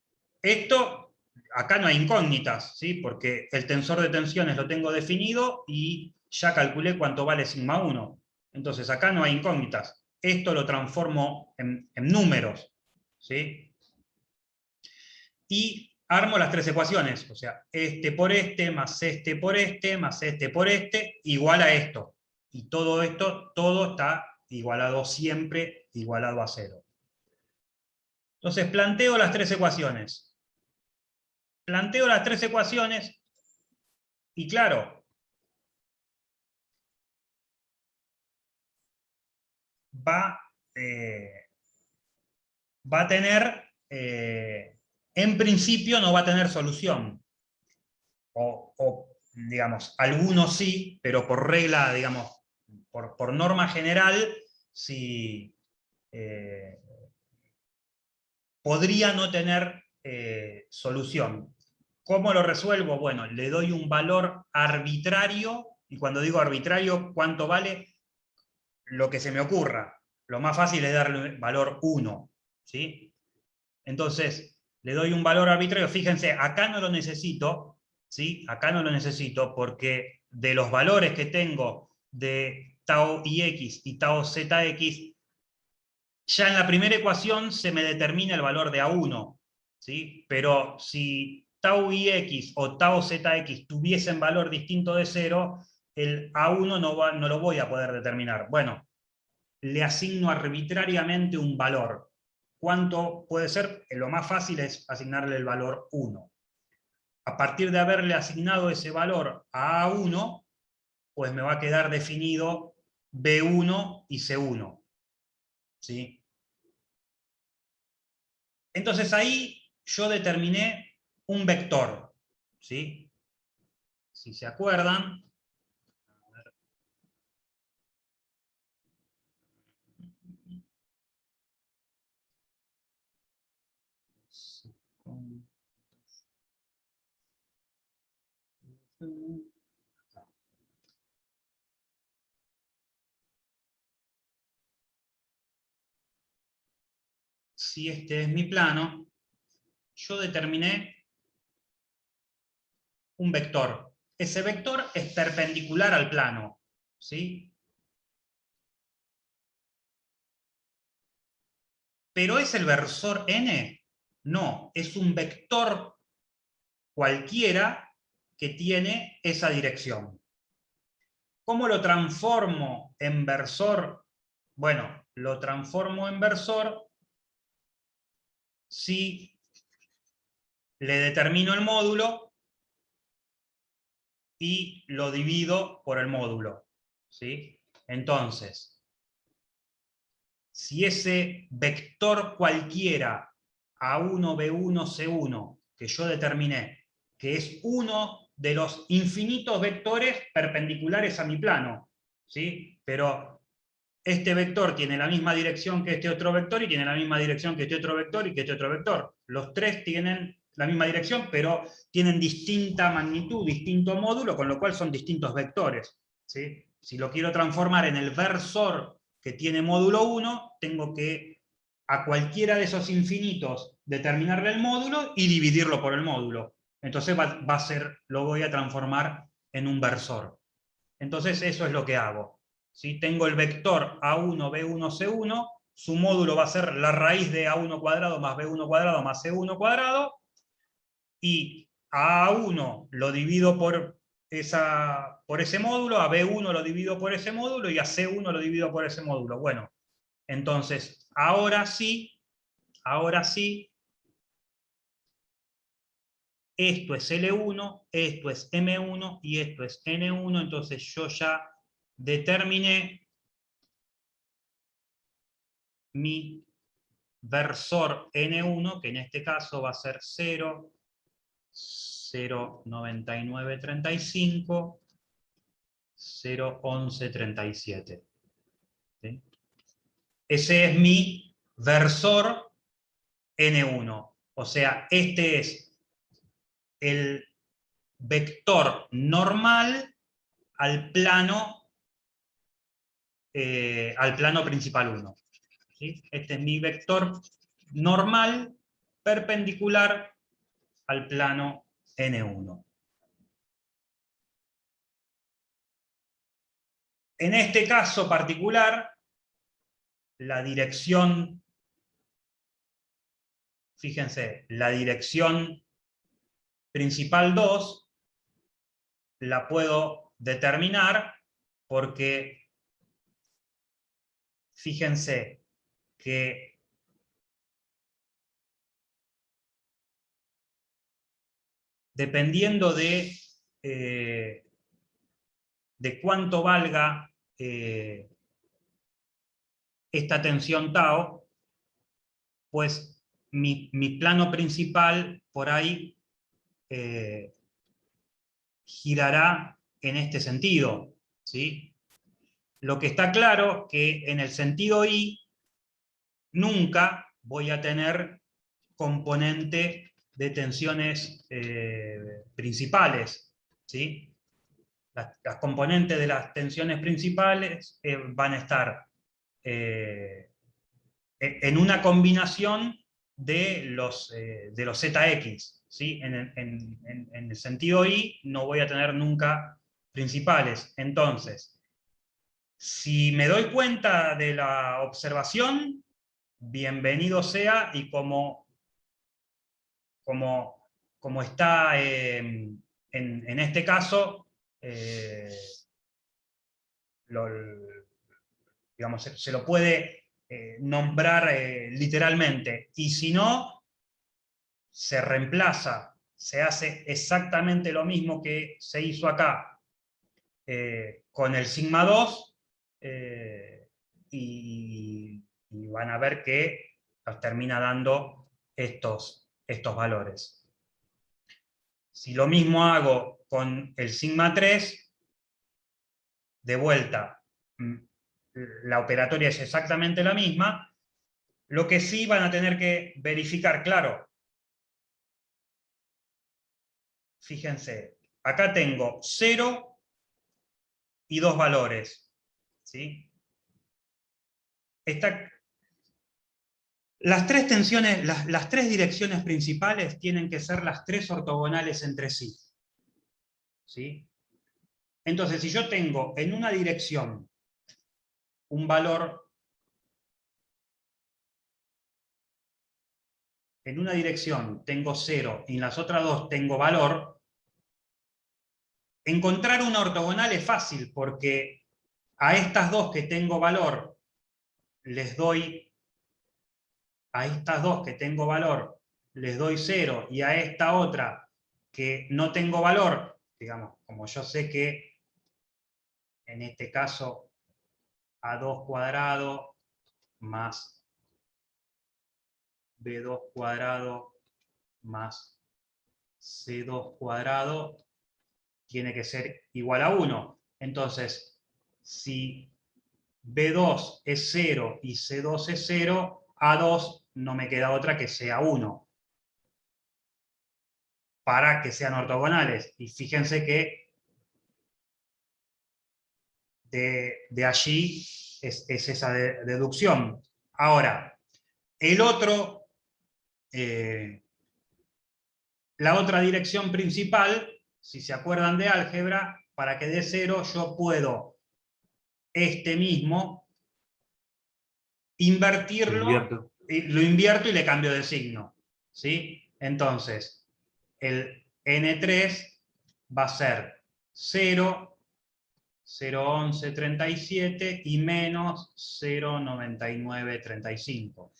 Esto, acá no hay incógnitas, ¿sí? Porque el tensor de tensiones lo tengo definido y ya calculé cuánto vale sigma 1. Entonces acá no hay incógnitas. Esto lo transformo en números. ¿Sí? Y armo las tres ecuaciones. O sea, este por este, más este por este, más este por este, igual a esto. Y todo esto, todo está igualado siempre, igualado a 0. Entonces planteo las tres ecuaciones. Planteo las tres ecuaciones y claro, va a tener, en principio no va a tener solución. O digamos, algunos sí, pero por regla, digamos, por norma general, sí, podría no tener solución. ¿Cómo lo resuelvo? Bueno, le doy un valor arbitrario, y cuando digo arbitrario, ¿cuánto vale? Lo que se me ocurra. Lo más fácil es darle valor 1. ¿Sí? Entonces, le doy un valor arbitrario. Fíjense, acá no lo necesito, ¿sí? Acá no lo necesito porque de los valores que tengo de tau ix y tau zx, ya en la primera ecuación se me determina el valor de A1, ¿sí? Pero si tau ix o tau zx tuviesen valor distinto de 0, el A1 no lo voy a poder determinar. Bueno, le asigno arbitrariamente un valor. ¿Cuánto puede ser? Lo más fácil es asignarle el valor 1. A partir de haberle asignado ese valor a A1, pues me va a quedar definido B1 y C1. ¿Sí? Entonces ahí yo determiné un vector. ¿Sí? Si se acuerdan, si este es mi plano, yo determiné un vector. Ese vector es perpendicular al plano, ¿sí? ¿Pero es el versor n? No, es un vector cualquiera que tiene esa dirección. ¿Cómo lo transformo en versor? Bueno, lo transformo en versor si le determino el módulo y lo divido por el módulo, ¿sí? Entonces, si ese vector cualquiera A1, B1, C1, que yo determiné, que es uno de los infinitos vectores perpendiculares a mi plano, ¿sí? Pero este vector tiene la misma dirección que este otro vector y tiene la misma dirección que este otro vector y que este otro vector. Los tres tienen la misma dirección, pero tienen distinta magnitud, distinto módulo, con lo cual son distintos vectores, ¿sí? Si lo quiero transformar en el versor que tiene módulo 1, tengo que a cualquiera de esos infinitos determinarle el módulo y dividirlo por el módulo. Entonces va a ser, lo voy a transformar en un versor. Entonces eso es lo que hago. ¿Sí? Tengo el vector A1, B1, C1, su módulo va a ser la raíz de A1 cuadrado más B1 cuadrado más C1 cuadrado, y a A1 lo divido por ese módulo, a B1 lo divido por ese módulo, y a C1 lo divido por ese módulo. Bueno, entonces, ahora sí, esto es L1, esto es M1 y esto es N1, entonces yo ya determiné mi versor N1, que en este caso va a ser 0, 0,9935, 0,1137. ¿Sí? Ese es mi versor N1. O sea, este es el vector normal al plano principal 1. ¿Sí? Este es mi vector normal perpendicular al plano N1. En este caso particular, la dirección, fíjense, la dirección principal 2 la puedo determinar porque, fíjense, que dependiendo de cuánto valga esta tensión tau, pues mi plano principal por ahí girará en este sentido, ¿sí? Lo que está claro que en el sentido Y nunca voy a tener componente de tensiones principales, ¿sí? Las componentes de las tensiones principales van a estar en una combinación de los ZX, ¿sí? En el sentido Y no voy a tener nunca principales. Entonces, si me doy cuenta de la observación, bienvenido sea, y como está en este caso, digamos, se lo puede nombrar literalmente, y si no, se reemplaza, se hace exactamente lo mismo que se hizo acá con el sigma 2, y van a ver que nos termina dando estos valores. Si lo mismo hago con el sigma 3, de vuelta, la operatoria es exactamente la misma. Lo que sí van a tener que verificar, claro, fíjense, acá tengo 0 y 2 valores, ¿sí? Las tres tensiones, las tres direcciones principales tienen que ser las tres ortogonales entre sí. ¿Sí? Entonces, si yo tengo en una dirección un valor, en una dirección tengo 0 y en las otras dos tengo valor, encontrar una ortogonal es fácil porque a estas dos que tengo valor les doy, a estas dos que tengo valor les doy 0 y a esta otra que no tengo valor, digamos, como yo sé que en este caso A2 cuadrado más B2 cuadrado más C2 cuadrado tiene que ser igual a 1. Entonces, si B2 es 0 y C2 es 0, A2 no me queda otra que sea 1. Para que sean ortogonales. Y fíjense que de allí es esa deducción. Ahora, el otro, la otra dirección principal, si se acuerdan de álgebra, para que dé 0 yo puedo este mismo invertirlo, lo invierto y le cambio de signo. ¿Sí? Entonces, el N3 va a ser 0, 0,1137 y menos 0,9935.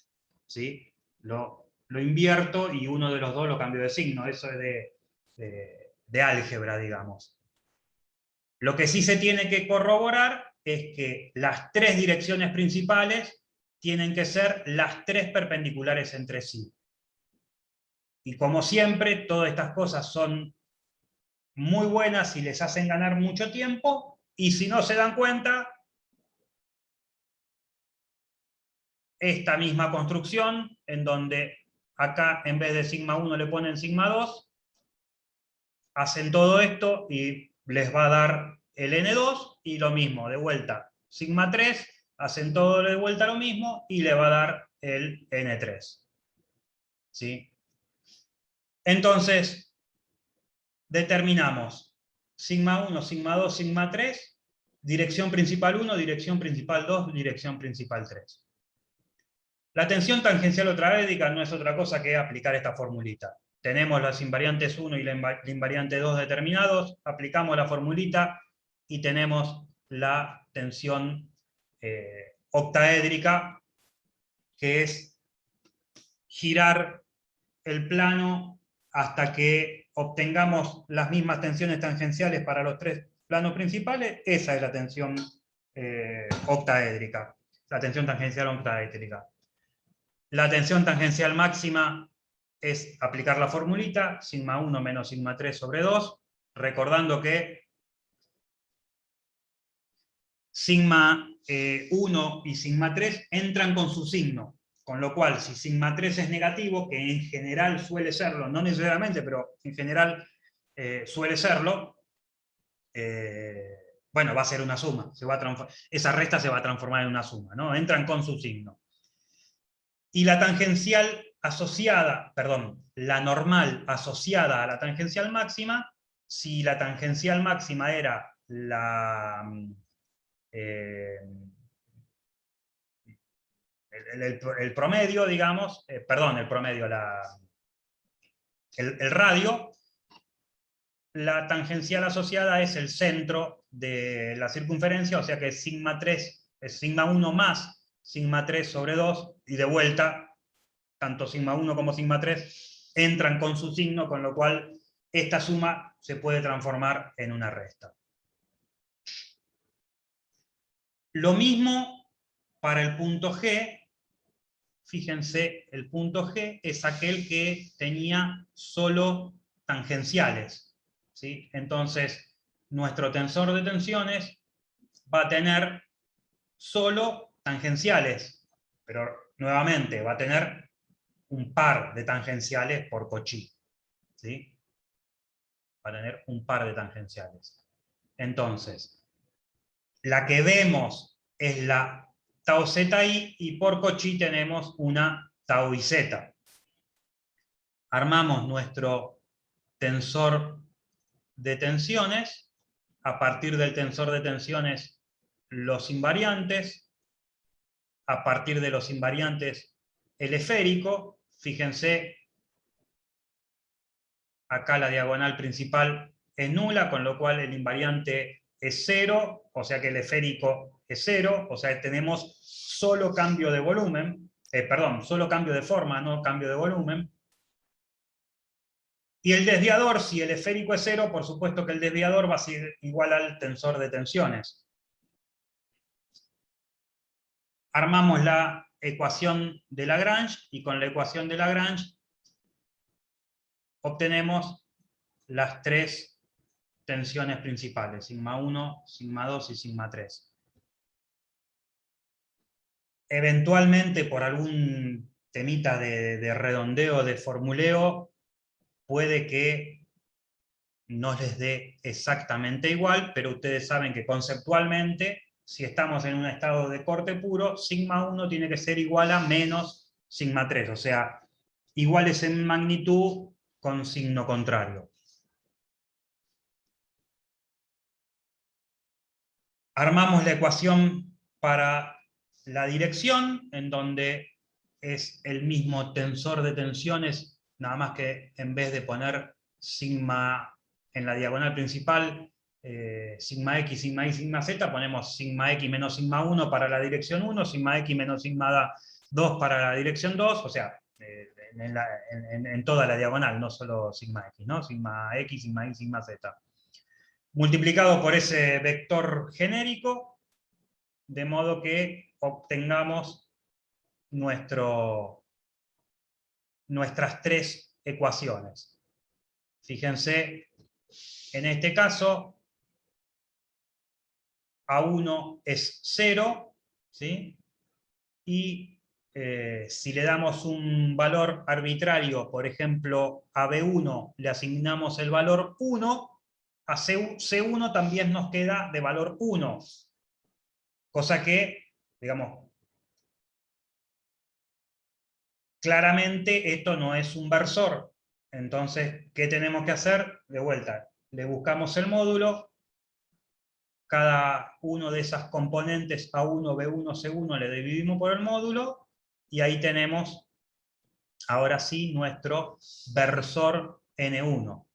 ¿Sí? Lo invierto y uno de los dos lo cambio de signo. Eso es de álgebra, digamos. Lo que sí se tiene que corroborar es que las tres direcciones principales tienen que ser las tres perpendiculares entre sí. Y como siempre, todas estas cosas son muy buenas y les hacen ganar mucho tiempo, y si no se dan cuenta, esta misma construcción, en donde acá en vez de sigma 1 le ponen sigma 2, hacen todo esto y les va a dar el N2, y lo mismo, de vuelta, sigma 3, hacen todo de vuelta lo mismo, y le va a dar el N3. ¿Sí? Entonces, determinamos sigma 1, sigma 2, sigma 3, dirección principal 1, dirección principal 2, dirección principal 3. La tensión tangencial otraédrica no es otra cosa que aplicar esta formulita. Tenemos las invariantes 1 y la invariante 2 determinados, aplicamos la formulita y tenemos la tensión octaédrica, que es girar el plano hasta que obtengamos las mismas tensiones tangenciales para los tres planos principales. Esa es la tensión octaédrica, la tensión tangencial octaédrica. La tensión tangencial máxima es aplicar la formulita, sigma 1 menos sigma 3 sobre 2, recordando que sigma 1 y sigma 3 entran con su signo, con lo cual si sigma 3 es negativo, que en general suele serlo, no necesariamente, pero en general suele serlo, bueno, va a ser una suma, esa resta se va a transformar en una suma, ¿no? Entran con su signo. Y la tangencial asociada, perdón, la normal asociada a la tangencial máxima, si la tangencial máxima era el promedio, digamos, perdón, el promedio, el radio, la tangencial asociada es el centro de la circunferencia, o sea que sigma 3 es sigma 1 más sigma 3 sobre 2, y de vuelta, tanto sigma 1 como sigma 3 entran con su signo, con lo cual esta suma se puede transformar en una resta. Lo mismo para el punto G. Fíjense, el punto G es aquel que tenía solo tangenciales, ¿sí? Entonces, nuestro tensor de tensiones va a tener solo tangenciales, pero nuevamente va a tener un par de tangenciales por Cauchy, ¿sí? Va a tener un par de tangenciales. Entonces, la que vemos es la tau zeta i, y por Cauchy tenemos una tau y z. Armamos nuestro tensor de tensiones. A partir del tensor de tensiones, los invariantes. A partir de los invariantes, el esférico. Fíjense, acá la diagonal principal es nula, con lo cual el invariante es 0, o sea que el esférico es 0, o sea que tenemos solo cambio de volumen, solo cambio de forma, no cambio de volumen. Y el desviador, si el esférico es 0, por supuesto que el desviador va a ser igual al tensor de tensiones. Armamos la ecuación de Lagrange, y con la ecuación de Lagrange obtenemos las tres tensiones principales, sigma 1, sigma 2 y sigma 3. Eventualmente, por algún temita de redondeo, de formuleo, puede que no les dé exactamente igual, pero ustedes saben que conceptualmente, si estamos en un estado de corte puro, sigma 1 tiene que ser igual a menos sigma 3, o sea, iguales en magnitud con signo contrario. Armamos la ecuación para la dirección, en donde es el mismo tensor de tensiones, nada más que en vez de poner sigma en la diagonal principal, sigma x, sigma y, sigma z, ponemos sigma x menos sigma 1 para la dirección 1, sigma x menos sigma 2 para la dirección 2, o sea, en toda la diagonal, no solo sigma x, ¿no? Sigma x, sigma y, sigma z. Multiplicado por ese vector genérico, de modo que obtengamos nuestras tres ecuaciones. Fíjense, en este caso, A1 es 0, ¿sí? Y si le damos un valor arbitrario, por ejemplo, a B1 le asignamos el valor 1, a C1 también nos queda de valor 1. Cosa que, digamos, claramente esto no es un versor. Entonces, ¿qué tenemos que hacer? De vuelta, le buscamos el módulo, cada uno de esas componentes A1, B1, C1 le dividimos por el módulo, y ahí tenemos, ahora sí, nuestro versor N1.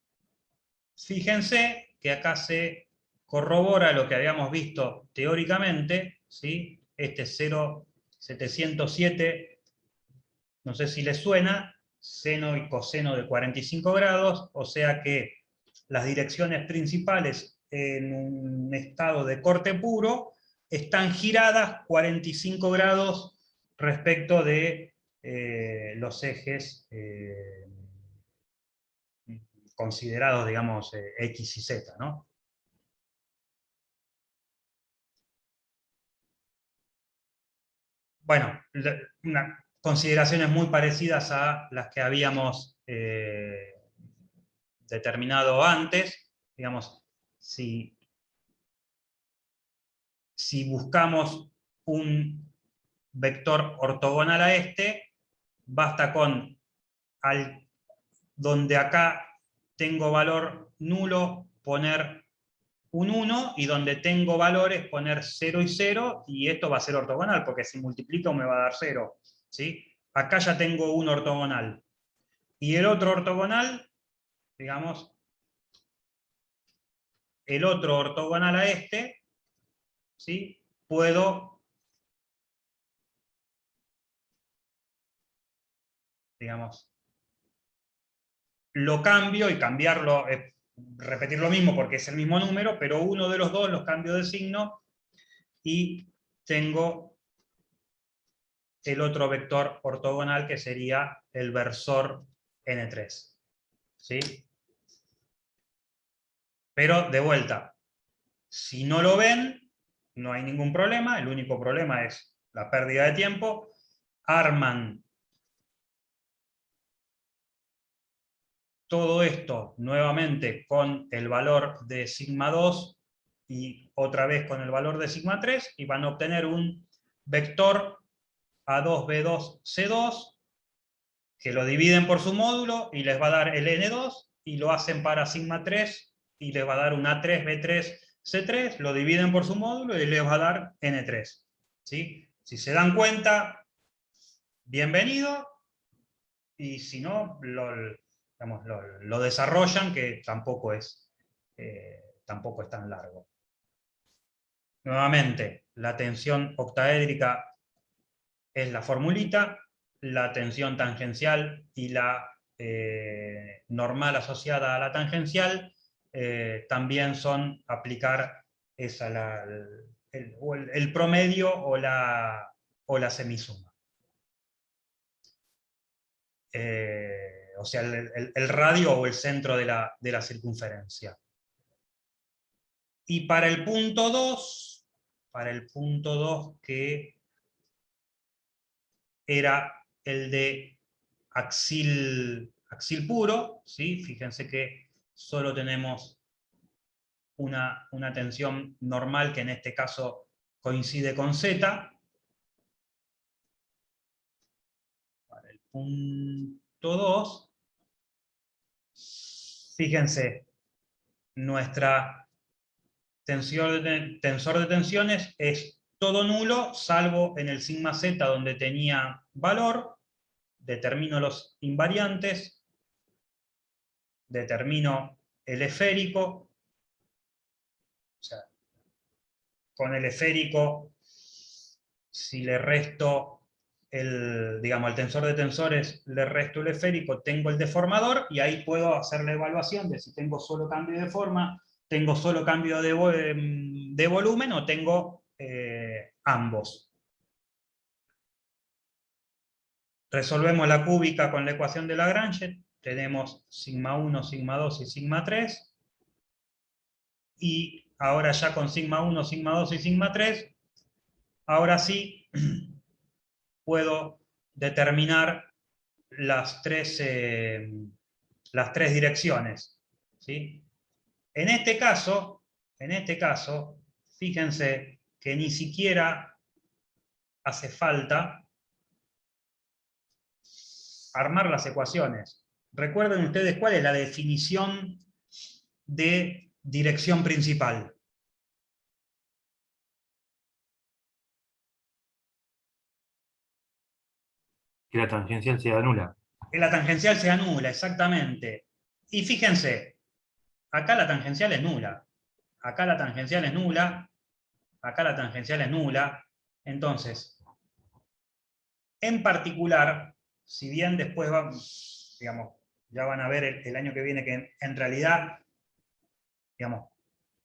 Fíjense que acá se corrobora lo que habíamos visto teóricamente, ¿sí? Este 0,707, no sé si les suena, seno y coseno de 45 grados, o sea que las direcciones principales en un estado de corte puro están giradas 45 grados respecto de los ejes considerados, digamos, X y Z, ¿no? Bueno, consideraciones muy parecidas a las que habíamos determinado antes. Digamos, si buscamos un vector ortogonal a este, basta con donde acá tengo valor nulo, poner un 1, y donde tengo valores poner 0 y 0, y esto va a ser ortogonal, porque si multiplico me va a dar 0. ¿Sí? Acá ya tengo un ortogonal. Y el otro ortogonal, digamos, el otro ortogonal a este, ¿sí? Puedo, digamos, lo cambio, y cambiarlo, repetir lo mismo porque es el mismo número, pero uno de los dos los cambio de signo, y tengo el otro vector ortogonal, que sería el versor N3. ¿Sí? Pero, de vuelta, si no lo ven, no hay ningún problema, el único problema es la pérdida de tiempo. Arman todo esto nuevamente con el valor de sigma 2 y otra vez con el valor de sigma 3, y van a obtener un vector A2, B2, C2, que lo dividen por su módulo y les va a dar el N2, y lo hacen para sigma 3 y les va a dar un A3, B3, C3, lo dividen por su módulo y les va a dar N3. ¿Sí? Si se dan cuenta, bienvenido, y si no, lo desarrollan, que tampoco es tan largo. Nuevamente, la tensión octaédrica es la formulita, la tensión tangencial y la normal asociada a la tangencial también son aplicar el promedio o la semisuma. O sea, el radio o el centro de la circunferencia. Y para el punto 2, que era el de axil puro, ¿sí? Fíjense que solo tenemos una tensión normal, que en este caso coincide con Z. Para el punto 2, fíjense, nuestra tensor de tensiones es todo nulo, salvo en el sigma Z, donde tenía valor. Determino los invariantes, determino el esférico, o sea, con el esférico, si le resto el tensor de tensores, le resto el esférico, tengo el deformador, y ahí puedo hacer la evaluación de si tengo solo cambio de forma, tengo solo cambio de volumen, o tengo ambos. Resolvemos la cúbica con la ecuación de Lagrange, tenemos sigma 1, sigma 2 y sigma 3, y ahora ya con sigma 1, sigma 2 y sigma 3, ahora sí puedo determinar las tres direcciones, ¿sí? En este caso, fíjense que ni siquiera hace falta armar las ecuaciones. Recuerden ustedes cuál es la definición de dirección principal. Que la tangencial sea nula. Que la tangencial sea nula, exactamente. Y fíjense, acá la tangencial es nula. Acá la tangencial es nula. Acá la tangencial es nula. Entonces, en particular, si bien después ya van a ver el año que viene que en realidad,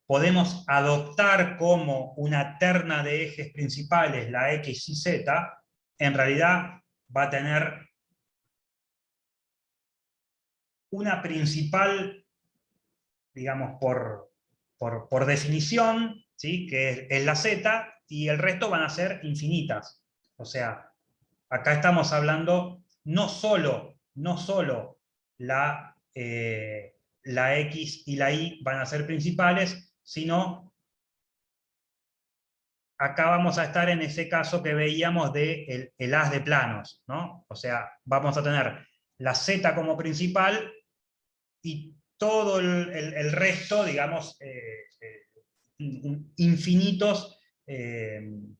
podemos adoptar como una terna de ejes principales la X y Z, en realidad va a tener una principal, por definición, ¿sí? Que es la Z, y el resto van a ser infinitas. O sea, acá estamos hablando no solo la X y la Y van a ser principales, sino acá vamos a estar en ese caso que veíamos de el haz de planos, ¿no? O sea, vamos a tener la Z como principal y todo el resto, infinitos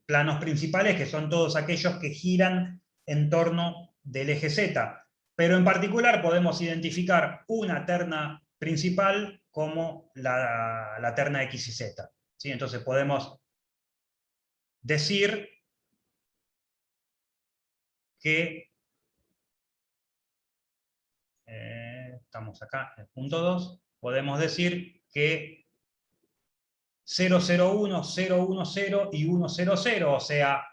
planos principales, que son todos aquellos que giran en torno del eje Z. Pero en particular podemos identificar una terna principal como la terna X y Z, ¿sí? Entonces podemos decir que estamos acá en el punto 2, podemos decir que 0, 0, 1, 0, 1, 0 y 1, 0, 0, o sea,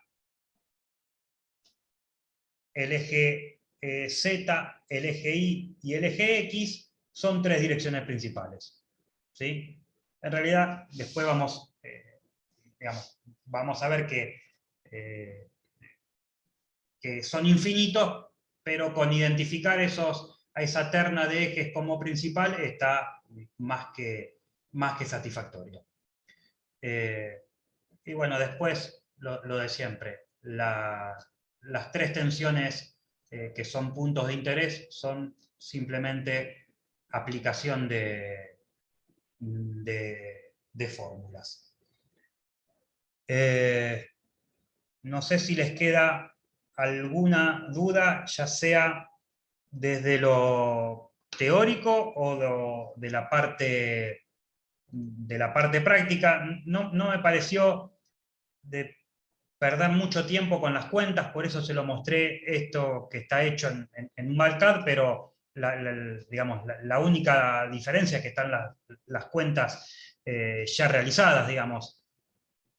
el eje Z, el eje Y y el eje X son tres direcciones principales, ¿sí? En realidad, después vamos a ver que son infinitos, pero con identificar a esa terna de ejes como principal está más que satisfactorio. Y bueno, después lo de siempre, las tres tensiones que son puntos de interés, son simplemente aplicación de fórmulas. No sé si les queda alguna duda, ya sea desde lo teórico o de la parte práctica. No me pareció de perder mucho tiempo con las cuentas, por eso se lo mostré esto que está hecho en un MATLAB, pero digamos, la única diferencia es que están las cuentas ya realizadas, digamos.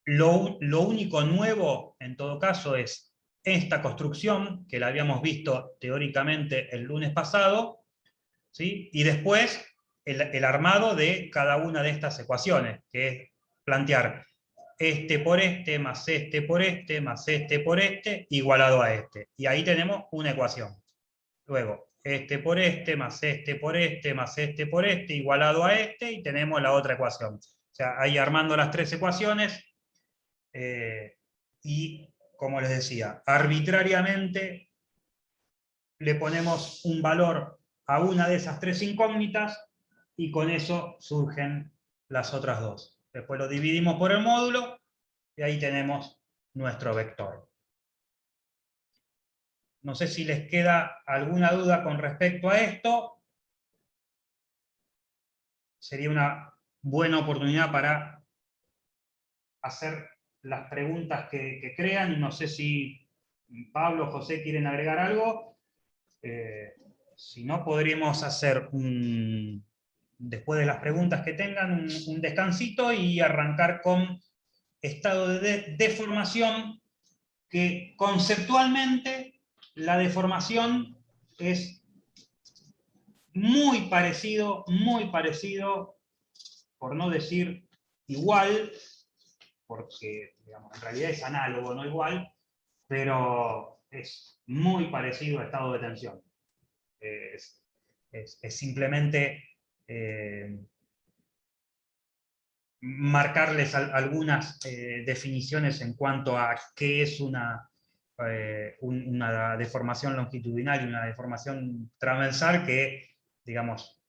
Lo único nuevo, en todo caso, es esta construcción, que la habíamos visto teóricamente el lunes pasado, ¿sí? Y después el armado de cada una de estas ecuaciones, que es plantear este por este, más este por este, más este por este, igualado a este. Y ahí tenemos una ecuación. Luego, este por este, más este por este, más este por este, igualado a este, y tenemos la otra ecuación. O sea, ahí armando las tres ecuaciones, y, como les decía, arbitrariamente le ponemos un valor a una de esas tres incógnitas, y con eso surgen las otras dos. Después lo dividimos por el módulo, y ahí tenemos nuestro vector. No sé si les queda alguna duda con respecto a esto. Sería una buena oportunidad para hacer las preguntas que crean, y no sé si Pablo o José quieren agregar algo. Si no, podríamos hacer después de las preguntas que tengan, un descansito y arrancar con estado de deformación, que conceptualmente la deformación es muy parecido, por no decir igual, porque digamos, en realidad es análogo, no igual, pero es muy parecido a estado de tensión. Es simplemente marcarles algunas definiciones en cuanto a qué es una deformación longitudinal y una deformación transversal, que, digamos,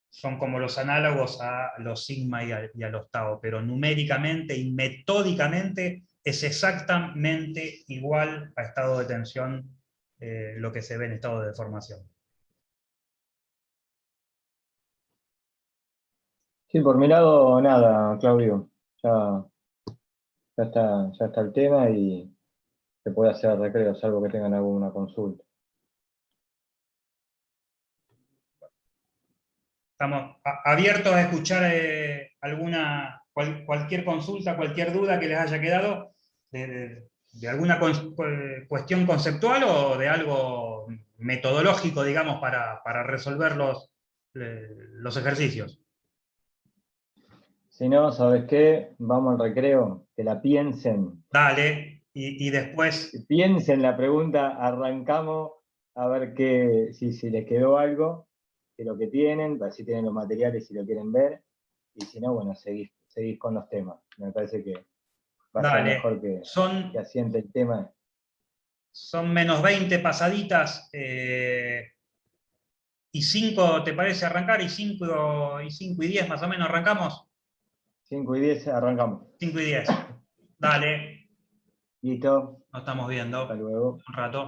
son como los análogos a los sigma y a los tau, pero numéricamente y metódicamente es exactamente igual a estado de tensión lo que se ve en estado de deformación. Sí, por mi lado, nada, Claudio. Ya está el tema y se puede hacer recreo, salvo que tengan alguna consulta. Estamos abiertos a escuchar cualquier consulta, cualquier duda que les haya quedado de alguna cuestión conceptual o de algo metodológico, digamos, para resolver los ejercicios. Si no, ¿sabes qué? Vamos al recreo, que la piensen. Dale, y después... Piensen la pregunta, arrancamos a ver si les quedó algo de lo que tienen, para si tienen los materiales, si lo quieren ver, y si no, bueno, seguís con los temas. Me parece que va a ser mejor que asiente el tema. Son menos 20 pasaditas, y 5, ¿te parece arrancar? Y 5 y 10 más o menos arrancamos. 5 y 10 arrancamos. 5 y 10. Dale. Listo. Nos estamos viendo. Hasta luego. Un rato.